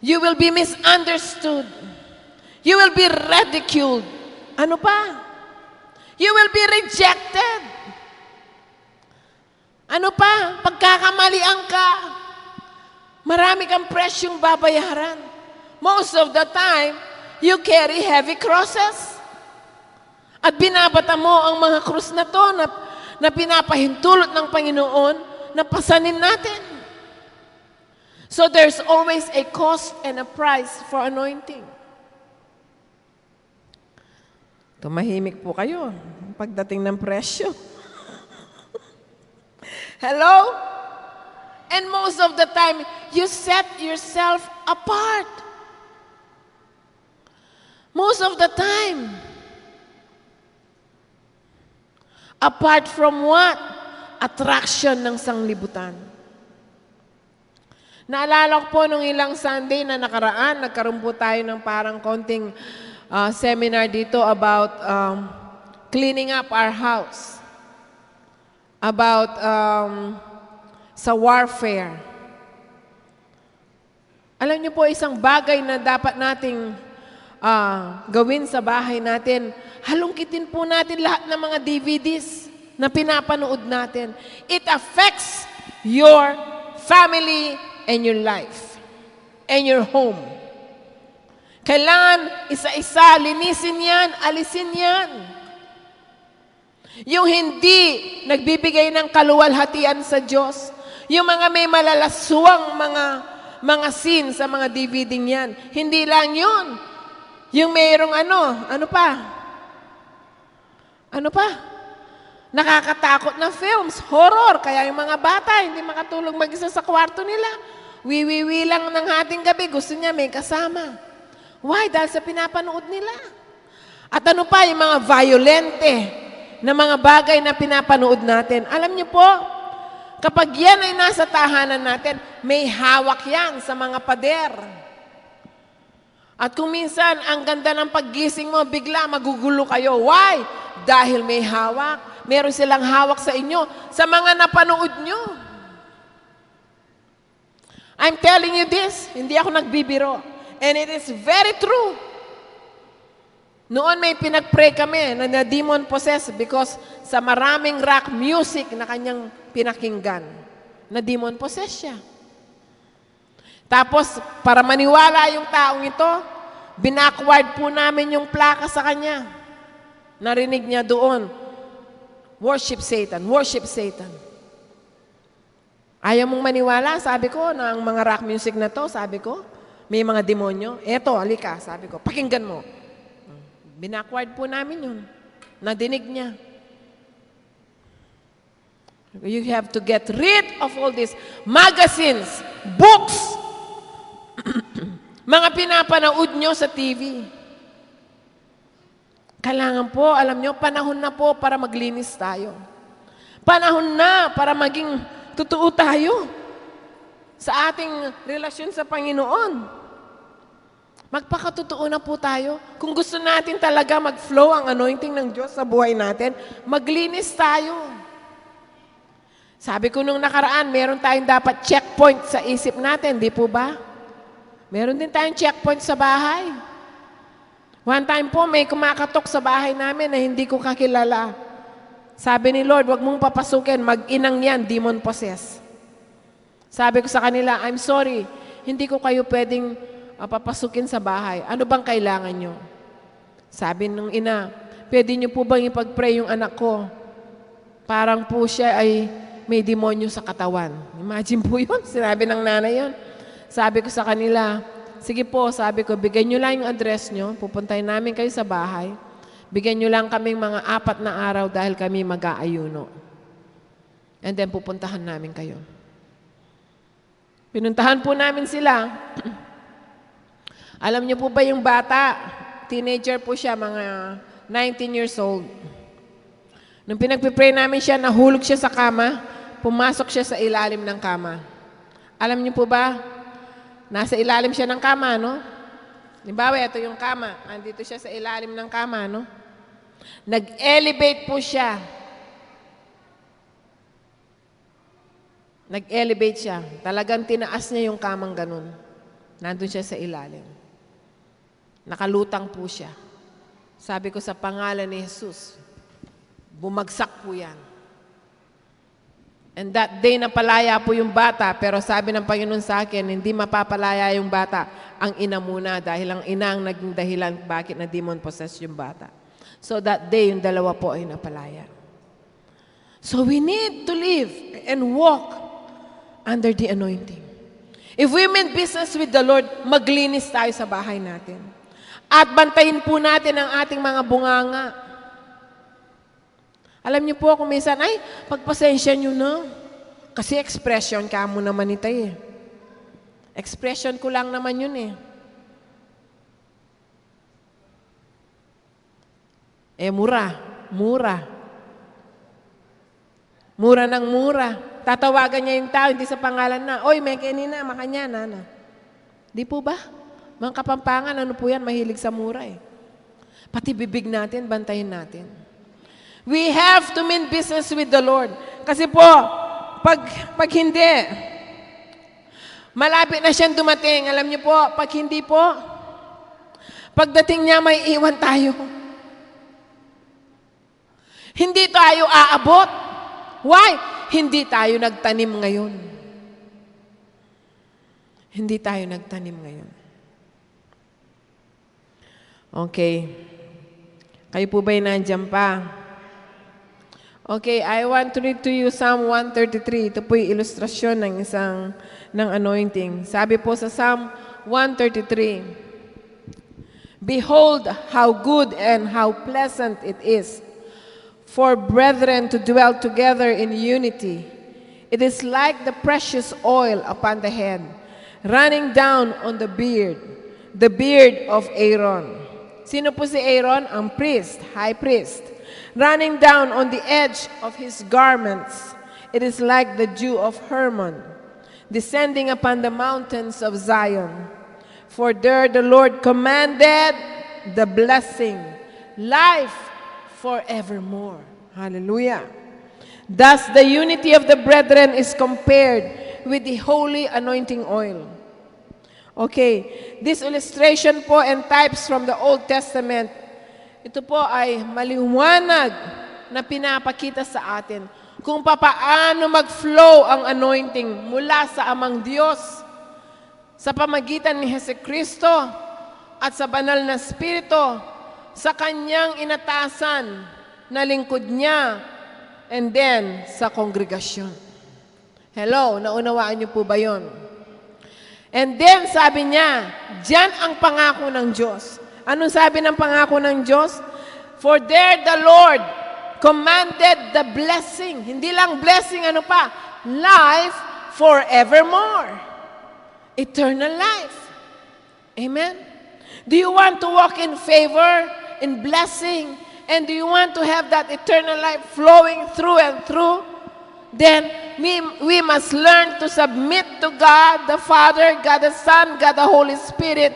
You will be misunderstood. You will be ridiculed. Ano pa? You will be rejected. Ano pa? Pagkakamalian ka. Marami kang presyong babayaran. Most of the time, you carry heavy crosses. At binabata mo ang mga krus na to na pinapahintulot ng Panginoon na pasanin natin. So there's always a cost and a price for anointing. Tumahimik po kayo pagdating ng presyo. Hello? And most of the time, you set yourself apart. Most of the time. Apart from what? Attraction ng sanglibutan. Naalala ko po nung ilang Sunday na nakaraan, nagkaroon po tayo ng parang konting seminar dito about cleaning up our house. About sa warfare. Alam niyo po, isang bagay na dapat nating gawin sa bahay natin, halungkitin po natin lahat ng mga DVDs na pinapanood natin. It affects your family and your life and your home. Kailangan isa-isa, linisin yan, alisin yan. Yung hindi nagbibigay ng kaluwalhatian sa Diyos, yung mga may malalaswang mga scene sa mga DVD yan, hindi lang yun. Yung mayroong ano pa? Nakakatakot na films, horror, kaya yung mga bata hindi makatulog mag-isa sa kwarto nila. Wiwiwi lang ng hating gabi, gusto niya may kasama. Why? Dahil sa pinapanood nila. At ano pa, yung mga violente na mga bagay na pinapanood natin. Alam niyo po, kapag yan ay nasa tahanan natin, may hawak yan sa mga pader. At kung minsan, ang ganda ng paggising mo, bigla magugulo kayo. Why? Dahil may hawak. Meron silang hawak sa inyo, sa mga napanood nyo. I'm telling you this, hindi ako nagbibiro. And it is very true. Noon may pinag-pray kami na demon possessed because sa maraming rock music na kanyang pinakinggan, na demon possessed siya. Tapos, para maniwala yung taong ito, binakward po namin yung plaka sa kanya. Narinig niya doon, worship Satan, worship Satan. Ayaw mong maniwala, sabi ko, na ang mga rock music na to, sabi ko, may mga demonyo. Eto, halika, sabi ko, pakinggan mo. Binakward po namin yun. Nadinig niya. You have to get rid of all these magazines, books, mga pinapanood nyo sa TV. Kailangan po, alam nyo, panahon na po para maglinis tayo. Panahon na para maging totoo tayo sa ating relasyon sa Panginoon. Magpakatotoo na po tayo. Kung gusto natin talaga mag-flow ang anointing ng Diyos sa buhay natin, maglinis tayo. Sabi ko nung nakaraan, meron tayong dapat checkpoint sa isip natin, di po ba? Meron din tayong checkpoint sa bahay. One time po, may kumakatok sa bahay namin na hindi ko kakilala. Sabi ni Lord, wag mong papasukin, mag-inang yan, demon possessed. Sabi ko sa kanila, I'm sorry, hindi ko kayo pwedeng papasukin sa bahay. Ano bang kailangan nyo? Sabi nung ina, pwede nyo po bang ipag-pray yung anak ko? Parang po siya ay may demonyo sa katawan. Imagine po yun, sinabi ng nanay yun. Sabi ko sa kanila, sige po, sabi ko, bigyan nyo lang yung address nyo, pupuntahin namin kayo sa bahay, bigyan nyo lang kaming mga 4 na araw dahil kami mag-aayuno. And then pupuntahan namin kayo. Pinuntahan po namin sila. Alam niyo po ba yung bata, teenager po siya, mga 19 years old. Nung pinagpipray namin siya, nahulog siya sa kama, pumasok siya sa ilalim ng kama. Alam niyo po ba, nasa ilalim siya ng kama, no? Halimbawa, ito yung kama. Andito siya sa ilalim ng kama, no? Nag-elevate po siya. Nag-elevate siya. Talagang tinaas niya yung kamang ganun. Nandun siya sa ilalim. Nakalutang po siya. Sabi ko sa pangalan ni Jesus, bumagsak po yan. And that day napalaya po yung bata, pero sabi ng Panginoon sa akin, hindi mapapalaya yung bata, ang ina muna, dahil ang ina ang naging dahilan bakit na demon possessed yung bata. So that day, yung dalawa po ay napalaya. So we need to live and walk under the anointing. If we mean business with the Lord, maglinis tayo sa bahay natin. At bantayin po natin ang ating mga bunganga. Alam niyo po kung minsan, ay, pagpasensya niyo na. Kasi expression ka mo naman ito eh. Expression ko lang naman yun eh. Mura. Mura ng mura. Tatawagan niya yung tao, hindi sa pangalan na, oy, may kanina, makanya na. Di po ba? Mga Kapampangan, ano po yan, mahilig sa mura eh. Pati bibig natin, bantayin natin. We have to mean business with the Lord. Kasi po, pag hindi, malapit na siyang dumating. Alam niyo po, pag hindi po, pagdating niya may iwan tayo. Hindi tayo aabot. Why? Hindi tayo nagtanim ngayon. Hindi tayo nagtanim ngayon. Okay. Kayo po ba'y nandiyan pa? Okay, I want to read to you Psalm 133. Ito po yung ilustrasyon ng anointing. Sabi po sa Psalm 133, Behold how good and how pleasant it is for brethren to dwell together in unity. It is like the precious oil upon the head, running down on the beard of Aaron. Sino po si Aaron? Ang priest, high priest. Running down on the edge of his garments. It is like the dew of Hermon, descending upon the mountains of Zion. For there the Lord commanded the blessing, life forevermore. Hallelujah. Thus the unity of the brethren is compared with the holy anointing oil. Okay, this illustration po and types from the Old Testament, ito po ay maliwanag na pinapakita sa atin kung papaano mag-flow ang anointing mula sa Amang Diyos sa pamagitan ni Jesucristo at sa banal na Espiritu sa kanyang inatasan na lingkod niya and then sa kongregasyon. Hello, naunawaan niyo po ba yun? And then sabi niya, diyan ang pangako ng Diyos. Anong sabi ng pangako ng Diyos? For there the Lord commanded the blessing. Hindi lang blessing, ano pa? Life forevermore. Eternal life. Amen? Do you want to walk in favor, in blessing, and do you want to have that eternal life flowing through and through? Then we must learn to submit to God the Father, God the Son, God the Holy Spirit,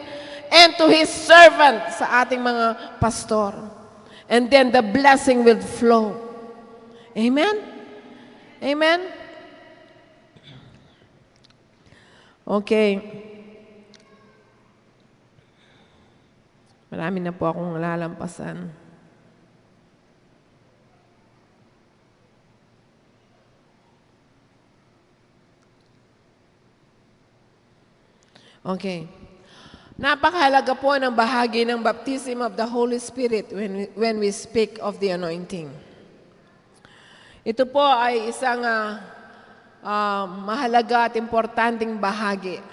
and to His servant, sa ating mga pastor. And then the blessing will flow. Amen? Amen? Okay. Marami na po akong lalampasan. Okay. Napakahalaga po ng bahagi ng baptism of the Holy Spirit when we speak of the anointing. Ito po ay isang mahalaga at importanteng bahagi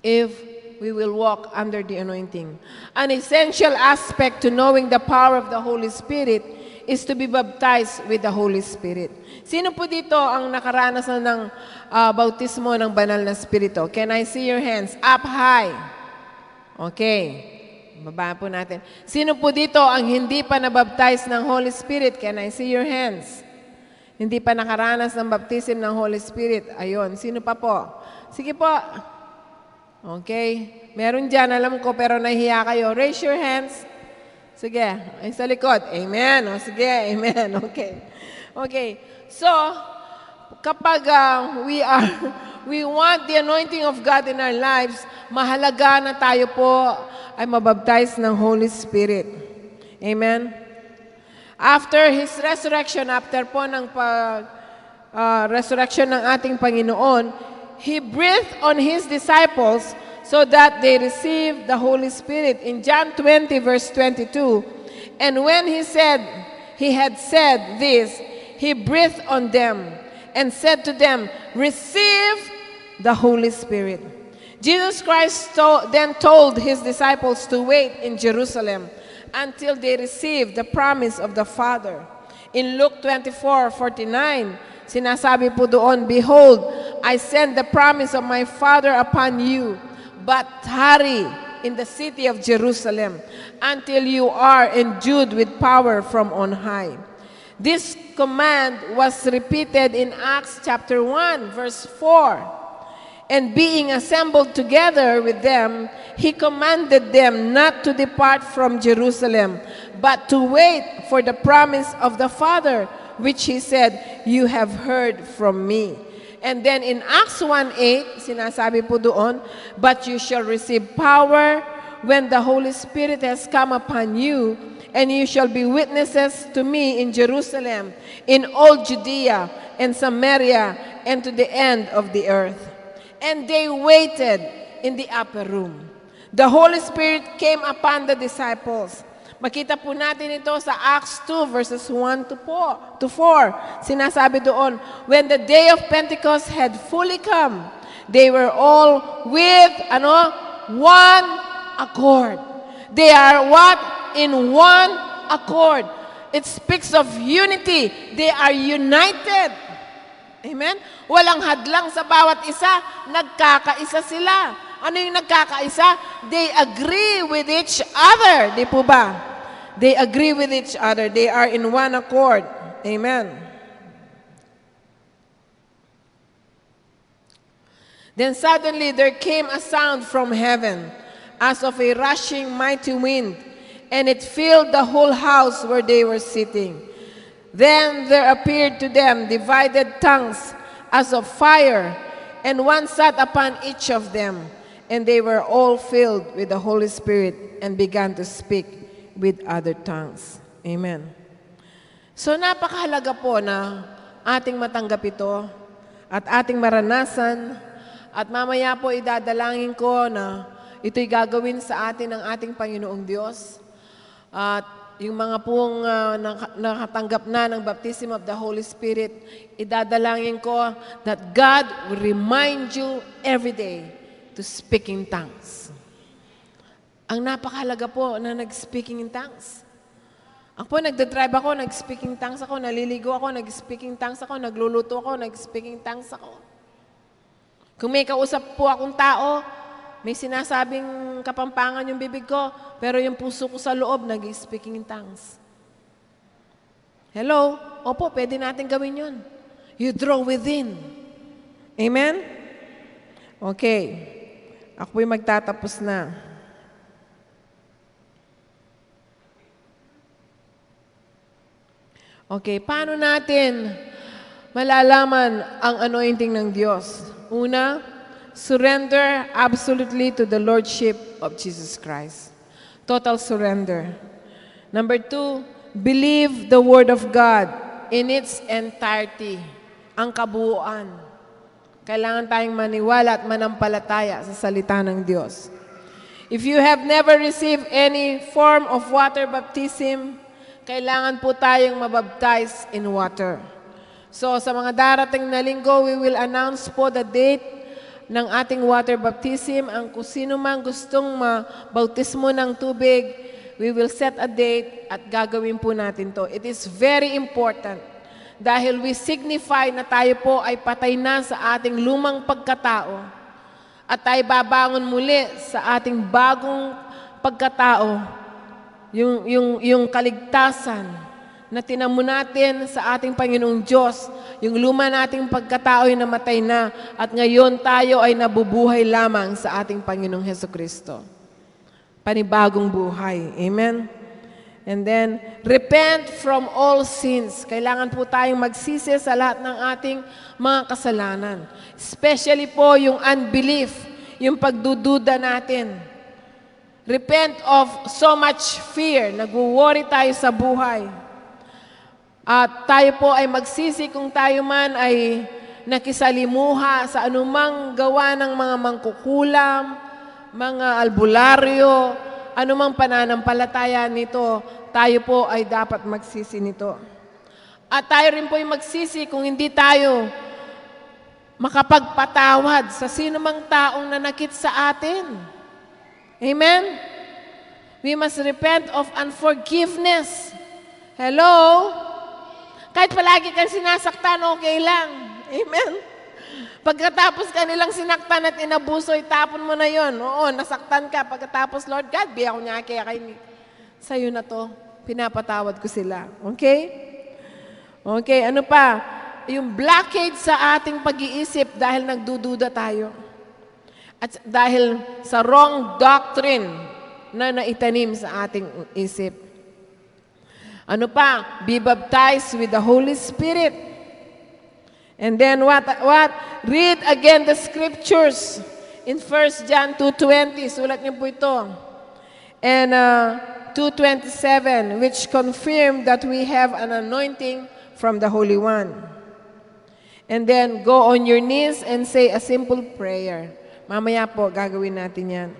if we will walk under the anointing. An essential aspect to knowing the power of the Holy Spirit is to be baptized with the Holy Spirit. Sino po dito ang nakaranas ng bautismo ng banal na Espiritu? Can I see your hands? Up high. Okay. Baba po natin. Sino po dito ang hindi pa nabaptize ng Holy Spirit? Can I see your hands? Hindi pa nakaranas ng baptism ng Holy Spirit. Ayun. Sino pa po? Sige po. Okay. Meron dyan, alam ko, pero nahihiya kayo. Raise your hands. Sige. Ay, sa likod. Amen. O, sige. Amen. Okay. Okay. So, kapag we want the anointing of God in our lives, mahalaga na tayo po ay mabaptize ng Holy Spirit. Amen? After His resurrection, after po ng resurrection ng ating Panginoon, He breathed on His disciples so that they received the Holy Spirit. In John 20, verse 22, and when He had said this, He breathed on them and said to them, receive the Holy Spirit. Jesus Christ then told His disciples to wait in Jerusalem until they received the promise of the Father. In Luke 24:49, Sinasabi po doon, "Behold, I send the promise of my Father upon you, but tarry in the city of Jerusalem until you are endued with power from on high." This command was repeated in Acts chapter 1, verse 4. And being assembled together with them, he commanded them not to depart from Jerusalem, but to wait for the promise of the Father, which he said, "You have heard from me." And then in Acts 1:8, sinasabi po doon, "But you shall receive power when the Holy Spirit has come upon you, and you shall be witnesses to me in Jerusalem, in all Judea and Samaria, and to the end of the earth." And they waited in the upper room. The Holy Spirit came upon the disciples. Makita po natin ito sa Acts 2 verses 1 to 4. Sinasabi doon, when the day of Pentecost had fully come, they were all with one accord. They are what? In one accord. It speaks of unity. They are united. Amen? Walang hadlang sa bawat isa. Nagkakaisa sila. Ano yung nagkakaisa? They agree with each other. Di po ba? They agree with each other. They are in one accord. Amen. Then suddenly there came a sound from heaven, as of a rushing mighty wind, and it filled the whole house where they were sitting. Then there appeared to them divided tongues as of fire, and one sat upon each of them. And they were all filled with the Holy Spirit and began to speak with other tongues. Amen. So napakahalaga po na ating matanggap ito at ating maranasan, at mamaya po idadalangin ko na ito'y gagawin sa atin ng ating Panginoong Diyos. At yung mga pong nakatanggap na ng baptism of the Holy Spirit, idadalangin ko that God will remind you every day to speak in tongues. Ang napakahalaga po na nag-speaking in tongues. Ako po, nagdadrive ako, nag-speaking tongues ako, naliligo ako, nag-speaking tongues ako, nagluluto ako, nag-speaking tongues ako. Kung may kausap po akong tao, may sinasabing kapampangan yung bibig ko, pero yung puso ko sa loob, nag-speaking in tongues. Hello? Opo, pwede natin gawin yun. You draw within. Amen? Okay. Ako po'y magtatapos na. Okay, paano natin malalaman ang anointing ng Diyos? Una, surrender absolutely to the Lordship of Jesus Christ. Total surrender. Number 2, believe the Word of God in its entirety. Ang kabuuan. Kailangan tayong maniwala at manampalataya sa salita ng Diyos. If you have never received any form of water baptism, kailangan po tayong mabaptize in water. So sa mga darating na linggo, we will announce po the date ng ating water baptism. Ang kung sino man gustong mabautismo ng tubig, we will set a date at gagawin po natin to. It is very important dahil we signify na tayo po ay patay na sa ating lumang pagkatao at tayo babangon muli sa ating bagong pagkatao, yung kaligtasan na tinamo natin sa ating Panginoong Diyos. Yung luma nating pagkatao ay namatay na at ngayon tayo ay nabubuhay lamang sa ating Panginoong Hesukristo. Panibagong buhay. Amen? And then, repent from all sins. Kailangan po tayong magsisi sa lahat ng ating mga kasalanan. Especially po yung unbelief, yung pagdududa natin. Repent of so much fear. Nagwo-worry tayo sa buhay. At tayo po ay magsisi kung tayo man ay nakisalimuha sa anumang gawa ng mga mangkukulam, mga albularyo, anumang pananampalataya nito, tayo po ay dapat magsisi nito. At tayo rin po ay magsisi kung hindi tayo makapagpatawad sa sino mang taong nanakit sa atin. Amen? We must repent of unforgiveness. Hello? Kahit palagi kang sinasaktan, okay lang. Amen? Pagkatapos ka nilang sinaktan at inabuso, itapon mo na yon. Oo, nasaktan ka. Pagkatapos, Lord God, biya ko niya kaya sa'yo na to. Pinapatawad ko sila. Okay? Okay, ano pa? Yung blockade sa ating pag-iisip dahil nagdududa tayo. At dahil sa wrong doctrine na naitanim sa ating isip. Ano pa? Be baptized with the Holy Spirit. And then what? Read again the scriptures in 1 John 2:20. Sulat niyo po ito. And 2:27, which confirm that we have an anointing from the Holy One. And then go on your knees and say a simple prayer. Mamaya po, gagawin natin yan.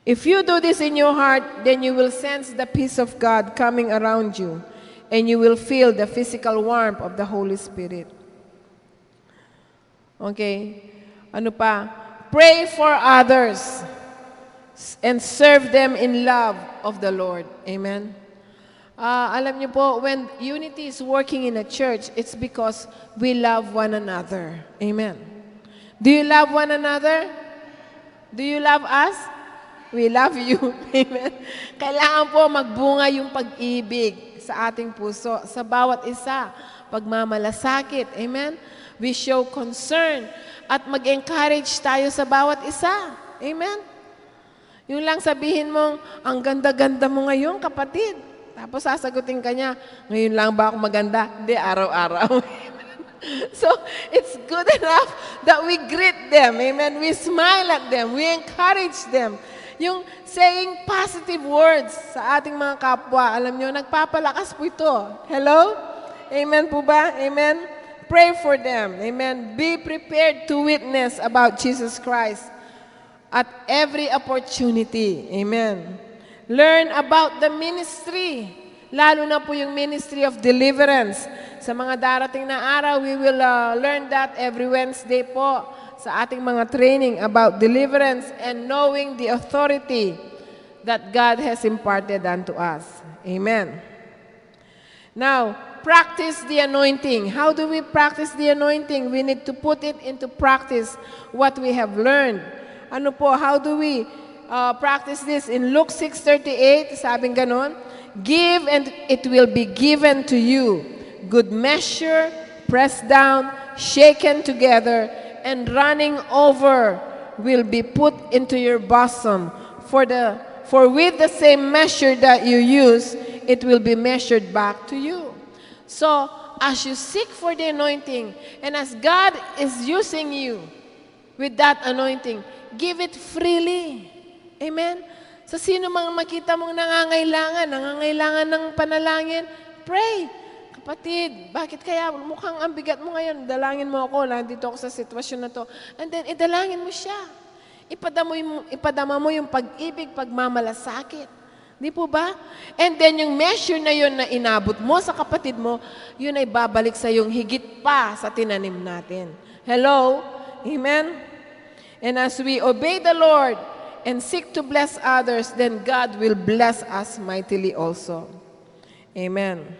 If you do this in your heart, then you will sense the peace of God coming around you, and you will feel the physical warmth of the Holy Spirit. Okay? Ano pa? Pray for others and serve them in love of the Lord. Amen? Alam niyo po, when unity is working in a church, it's because we love one another. Amen. Do you love one another? Do you love us? We love you. Amen. Kailangan po magbunga yung pag-ibig sa ating puso, sa bawat isa, pagmamalasakit. Amen. We show concern at mag-encourage tayo sa bawat isa. Amen. Yung lang sabihin mong, ang ganda-ganda mo ngayon, kapatid. Tapos sasagutin ka niya, ngayon lang ba ako maganda? Hindi, araw-araw. So, it's good enough that we greet them. Amen. We smile at them. We encourage them. Yung saying positive words sa ating mga kapwa, alam nyo, nagpapalakas po ito. Hello? Amen po ba? Amen? Pray for them. Amen. Be prepared to witness about Jesus Christ at every opportunity. Amen. Learn about the ministry. Lalo na po yung ministry of deliverance. Sa mga darating na araw, we will learn that every Wednesday po sa ating mga training about deliverance and knowing the authority that God has imparted unto us. Amen. Now, practice the anointing. How do we practice the anointing? We need to put it into practice what we have learned. Ano po, how do we practice this? In Luke 6:38, sabing ganon, give and it will be given to you. Good measure, pressed down, shaken together, and running over will be put into your bosom. For with the same measure that you use, it will be measured back to you. So, as you seek for the anointing, and as God is using you with that anointing, give it freely. Amen? Sa sino mang makita mong nangangailangan ng panalangin, pray. Kapatid, bakit kaya mukhang ang bigat mo ngayon? Dalangin mo ako, nandito ako sa sitwasyon na to. And then, idalangin mo siya. Ipadama mo yung pag-ibig, pagmamalasakit. Di po ba? And then, yung measure na yun na inabot mo sa kapatid mo, yun ay babalik sa yung higit pa sa tinanim natin. Hello? Amen? And as we obey the Lord and seek to bless others, then God will bless us mightily also. Amen.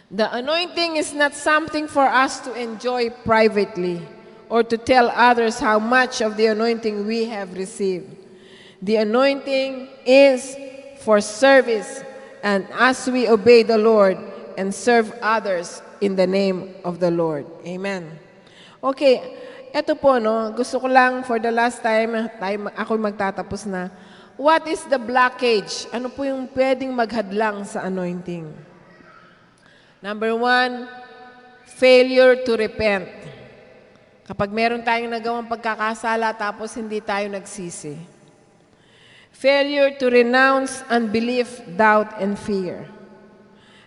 The anointing is not something for us to enjoy privately or to tell others how much of the anointing we have received. The anointing is for service, and as we obey the Lord and serve others in the name of the Lord. Amen. Okay, eto po, no, gusto ko lang for the last time, ako magtatapos na. What is the blockage? Ano po yung pwedeng maghadlang sa anointing? Number 1, failure to repent. Kapag meron tayong nagawang pagkakasala tapos hindi tayo nagsisi. Failure to renounce unbelief, doubt, and fear.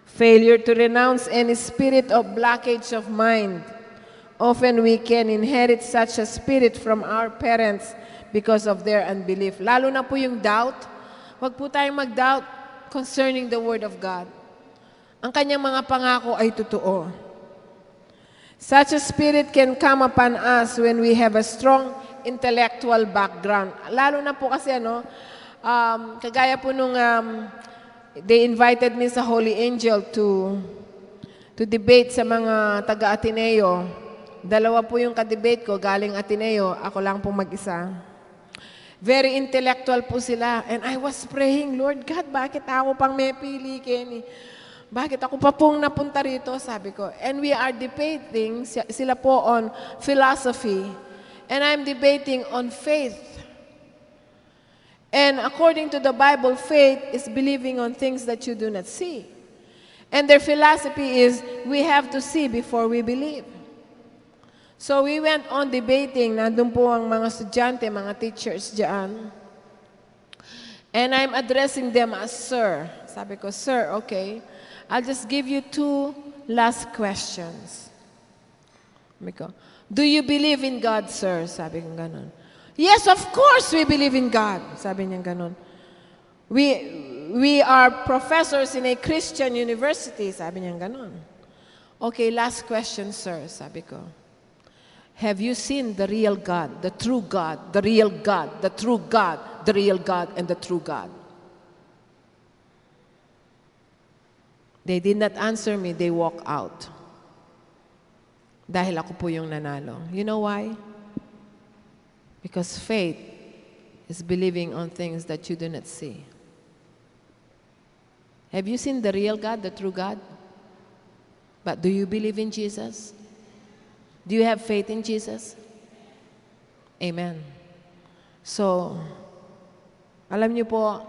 Failure to renounce any spirit of blockage of mind. Often we can inherit such a spirit from our parents because of their unbelief. Lalo na po yung doubt. Huwag po tayong mag-doubt concerning the Word of God. Ang kanyang mga pangako ay totoo. Such a spirit can come upon us when we have a strong intellectual background. Lalo na po kasi kagaya po nung they invited me sa Holy Angel to debate sa mga taga-Ateneo. Dalawa po yung ka-debate ko, galing Ateneo. Ako lang po mag-isa. Very intellectual po sila. And I was praying, Lord God, bakit ako pang may pili, Kenny? Bakit ako pa pong napunta rito, sabi ko. And we are debating, sila po on philosophy. And I'm debating on faith. And according to the Bible, faith is believing on things that you do not see. And their philosophy is, we have to see before we believe. So we went on debating, nandun po ang mga estudyante, mga teachers dyan. And I'm addressing them as sir. Sabi ko, sir, okay. I'll just give you 2 last questions. Sabi ko, do you believe in God, sir? Sabi ko ganon. Yes, of course we believe in God. Sabi niya ganon. We are professors in a Christian university. Sabi niya ganon. Okay, last question, sir. Sabi ko, have you seen the real God, the true God, the real God, the true God, the real God, and the true God? They did not answer me, they walked out. Dahil ako po yung nanalo. You know why? Because faith is believing on things that you do not see. Have you seen the real God, the true God? But do you believe in Jesus? Do you have faith in Jesus? Amen. So, alam niyo po,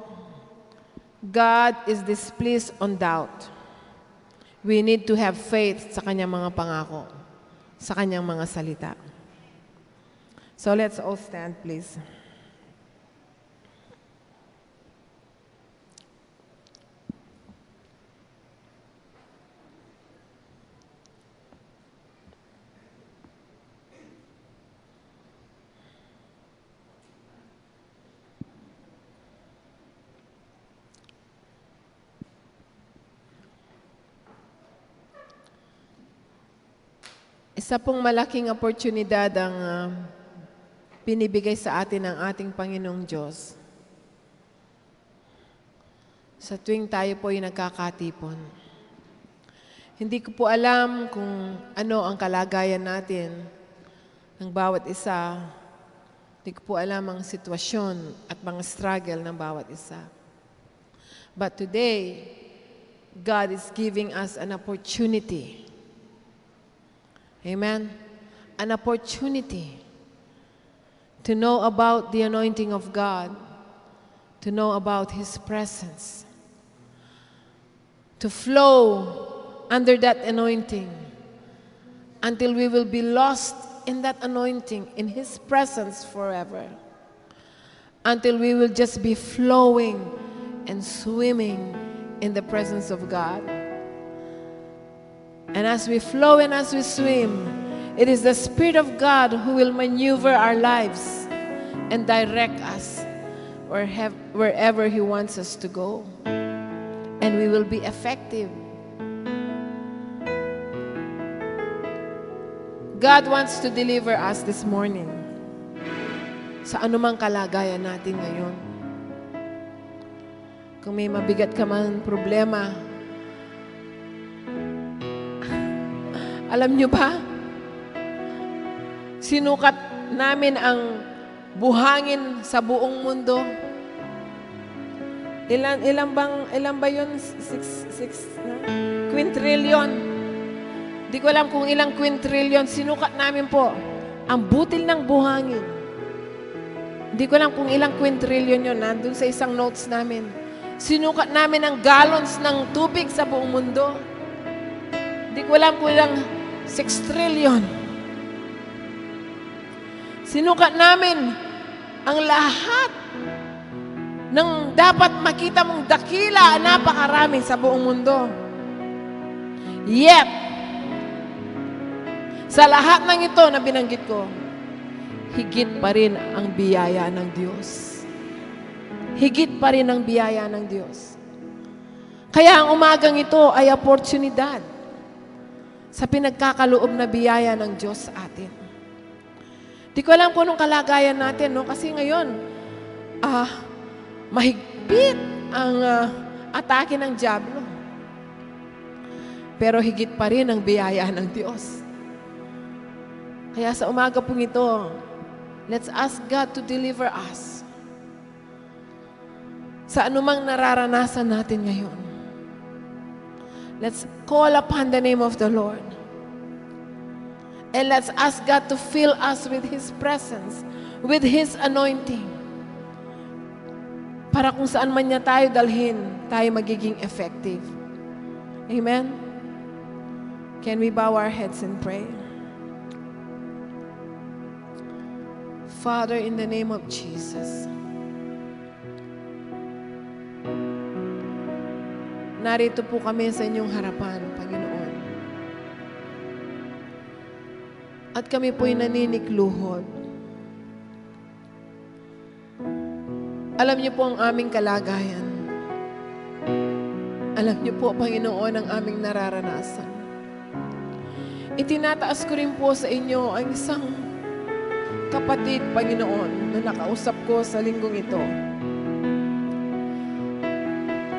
God is displeased on doubt. We need to have faith sa kanyang mga pangako, sa kanyang mga salita. So let's all stand, please. Isa pong malaking oportunidad ang pinibigay sa atin ng ating Panginoong Diyos. Sa tuwing tayo po ay nagkakatipon. Hindi ko po alam kung ano ang kalagayan natin ng bawat isa. Hindi ko po alam ang sitwasyon at mga struggle ng bawat isa. But today, God is giving us an opportunity. Amen? An opportunity to know about the anointing of God, to know about His presence, to flow under that anointing until we will be lost in that anointing, in His presence forever, until we will just be flowing and swimming in the presence of God. And as we flow and as we swim, it is the Spirit of God who will maneuver our lives and direct us wherever He wants us to go. And we will be effective. God wants to deliver us this morning sa anumang kalagayan natin ngayon. Kung may mabigat ka man problema, alam nyo ba, sinukat namin ang buhangin sa buong mundo. Ilan ba yun? 6 quintillion. Di ko alam kung ilang quintillion. Sinukat namin po ang butil ng buhangin. Di ko alam kung ilang quintillion yun. Nandun sa isang notes namin. Sinukat namin ang gallons ng tubig sa buong mundo. Di ko alam kung ilang 6 trillion. Sinukat namin ang lahat ng dapat makita mong dakila, napakarami sa buong mundo. Yet, sa lahat ng ito na binanggit ko, higit pa rin ang biyaya ng Diyos. Higit pa rin ang biyaya ng Diyos. Kaya ang umagang ito ay oportunidad sa pinagkakaloob na biyaya ng Diyos sa atin. Di ko alam kung anong kalagayan natin, no? Kasi ngayon, mahigpit atake ng dyablo. Pero higit pa rin ang biyaya ng Diyos. Kaya sa umaga pong ito, let's ask God to deliver us sa anumang nararanasan natin ngayon. Let's call upon the name of the Lord. And let's ask God to fill us with His presence, with His anointing. Para kung saan man niya tayo dalhin, tayo magiging effective. Amen? Can we bow our heads and pray? Father, in the name of Jesus, narito po kami sa inyong harapan, Panginoon. At kami po'y naninikluhod. Alam niyo po ang aming kalagayan. Alam niyo po, Panginoon, ang aming nararanasan. Itinataas ko rin po sa inyo ang isang kapatid, Panginoon, na nakausap ko sa linggong ito.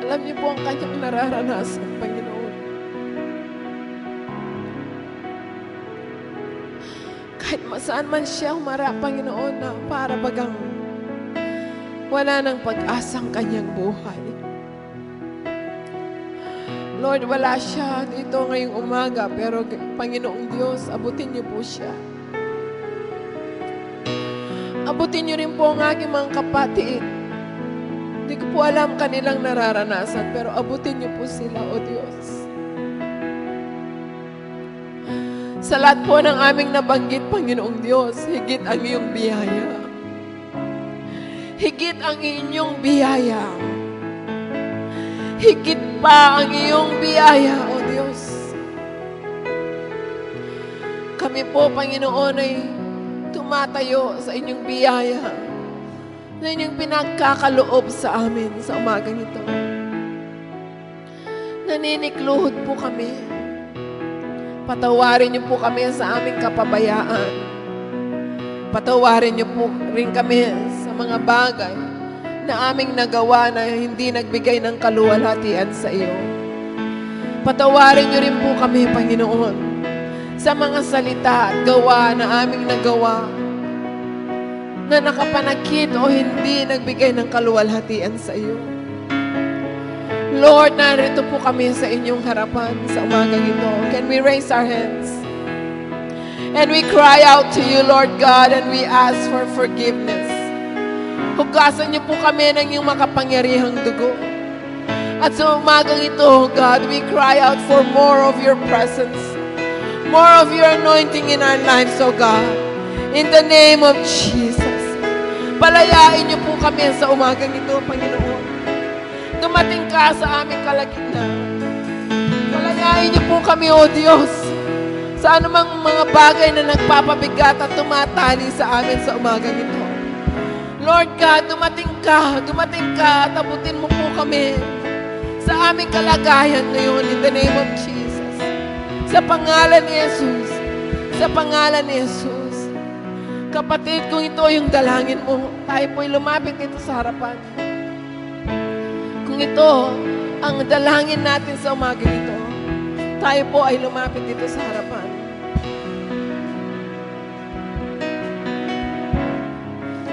Alam niyo po ang kanyang nararanasan, Panginoon. Kahit saan man siya humarap, Panginoon, na para bagang wala ng pag-asang kanyang buhay. Lord, wala siya dito ngayong umaga, pero Panginoong Diyos, abutin niyo po siya. Abutin niyo rin po ang aking mga kapatid. Hindi ko po alam kanilang nararanasan, pero abutin niyo po sila, O Diyos. Sa lahat po ng aming nabanggit, Panginoong Diyos, higit ang iyong biyaya. Higit ang inyong biyaya. Higit pa ang iyong biyaya, O Diyos. Kami po, Panginoon, ay tumatayo sa inyong biyaya na inyong pinagkakaloob sa amin sa umagang ito. Naninikluhod po kami. Patawarin niyo po kami sa aming kapabayaan. Patawarin niyo po rin kami sa mga bagay na aming nagawa na hindi nagbigay ng kaluwalhatian sa iyo. Patawarin niyo rin po kami, Panginoon, sa mga salita at gawa na aming nagawa na nakapanakit o hindi nagbigay ng kaluwalhatian sa iyo. Lord, narito po kami sa inyong harapan sa umagang ito. Can we raise our hands? And we cry out to you, Lord God, and we ask for forgiveness. Hugasan niyo po kami ng iyong makapangyarihang dugo. At sa umagang ito, God, we cry out for more of your presence, more of your anointing in our lives, oh God. In the name of Jesus. Palayain niyo po kami sa umagang ito, Panginoon. Dumating ka sa aming kalagitnaan. Palayain niyo po kami, O Diyos, sa anumang mga bagay na nagpapabigat at tumatali sa amin sa umagang ito. Lord God, dumating ka at abutin mo po kami sa aming kalagayan ngayon in the name of Jesus. Sa pangalan ni Jesus. Sa pangalan ni Jesus. Kapatid, kung ito yung dalangin mo, tayo po'y lumapit dito sa harapan. Kung ito ang dalangin natin sa umaga ito, tayo po ay lumapit dito sa harapan.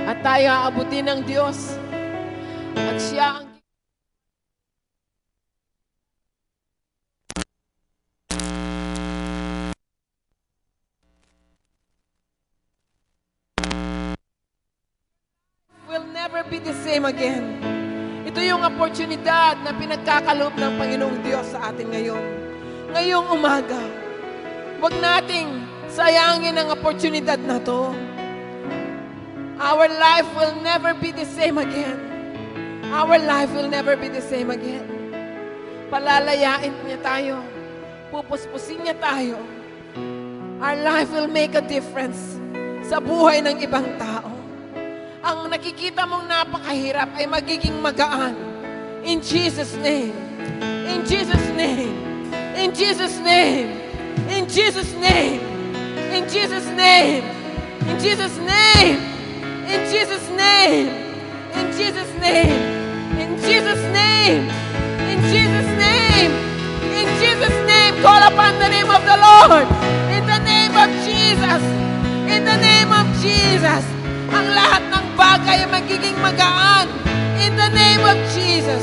At tayo aabutin ng Diyos. At siya ang will never be the same again. Ito yung oportunidad na pinagkakaloob ng Panginoong Diyos sa atin ngayon. Ngayong umaga, huwag nating sayangin ang oportunidad na to. Our life will never be the same again. Our life will never be the same again. Palalayain niya tayo. Pupuspusin niya tayo. Our life will make a difference sa buhay ng ibang tao. Ang nakikita mong napakahirap ay magiging magaan. In Jesus' name. In Jesus' name. In Jesus' name. In Jesus' name. In Jesus' name. In Jesus' name. In Jesus' name. In Jesus' name. In Jesus' name. In Jesus' name. In Jesus' name. Call upon the name of the Lord. In the name of Jesus. In the name of Jesus. Ang lahat ng bagay ay magiging magaan. In the name of Jesus.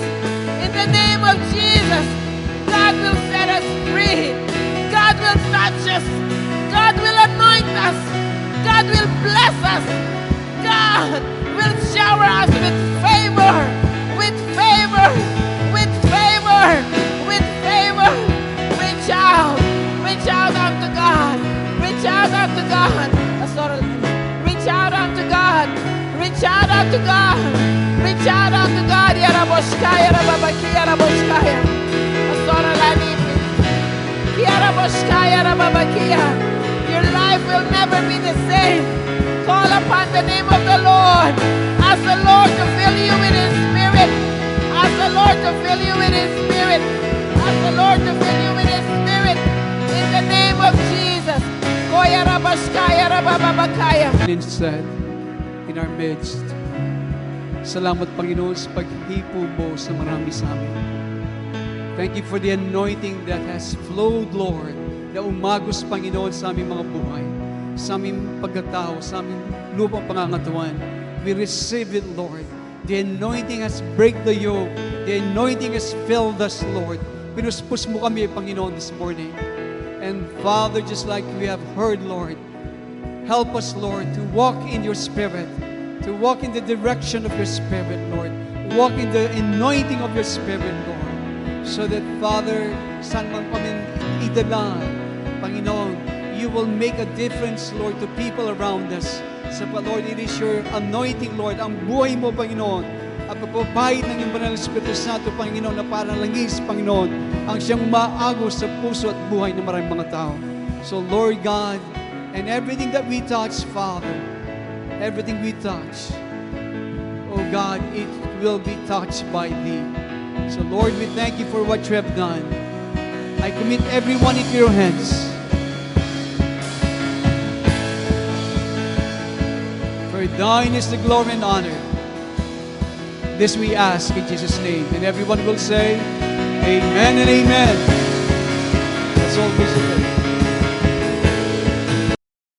In the name of Jesus. God will set us free. God will touch us. God will anoint us. God will bless us. God will shower us with favor. With favor. With favor. With favor. Reach out. Reach out unto God. Reach out unto God. Reach out unto God. Reach out unto God. Reach out unto God. Yaraboshkaya, Rababakia, Raboshkaya. Asora Lanimi. Yaraboshkaya, Rababakia. Your life will never be the same. Call upon the name of the Lord. Ask the Lord to fill you with His Spirit. Ask the Lord to fill you with His Spirit. Ask the Lord to fill you with His Spirit. In the name of Jesus. Koya Rabashkaya, Rabababakaya. Instead, in our midst. Salamat, Panginoon, sa paghipo mo sa marami sa amin. Thank you for the anointing that has flowed, Lord, na umagos, Panginoon, sa aming mga buhay, sa aming pagkatao, sa aming lupang pangangatawan. We receive it, Lord. The anointing has break the yoke. The anointing has filled us, Lord. Pinuspos mo kami, Panginoon, this morning. And Father, just like we have heard, Lord, help us, Lord, to walk in your Spirit, to walk in the direction of your Spirit, Lord. Walk in the anointing of your Spirit, Lord. So that, Father, saan man kami idala, Panginoon, you will make a difference, Lord, to people around us. So, Lord, it is your anointing, Lord, ang buhay mo, Panginoon, at pagpapahid ng iyong banal na Espiritu Santo, Panginoon, na parang langis, Panginoon, ang siyang maagos sa puso at buhay ng maraming mga tao. So, Lord God, and everything that we touch, Father, everything we touch, oh God, it will be touched by Thee. So, Lord, we thank you for what you have done. I commit everyone into your hands. For thine is the glory and honor. This we ask in Jesus' name. And everyone will say, Amen and Amen. That's all we say.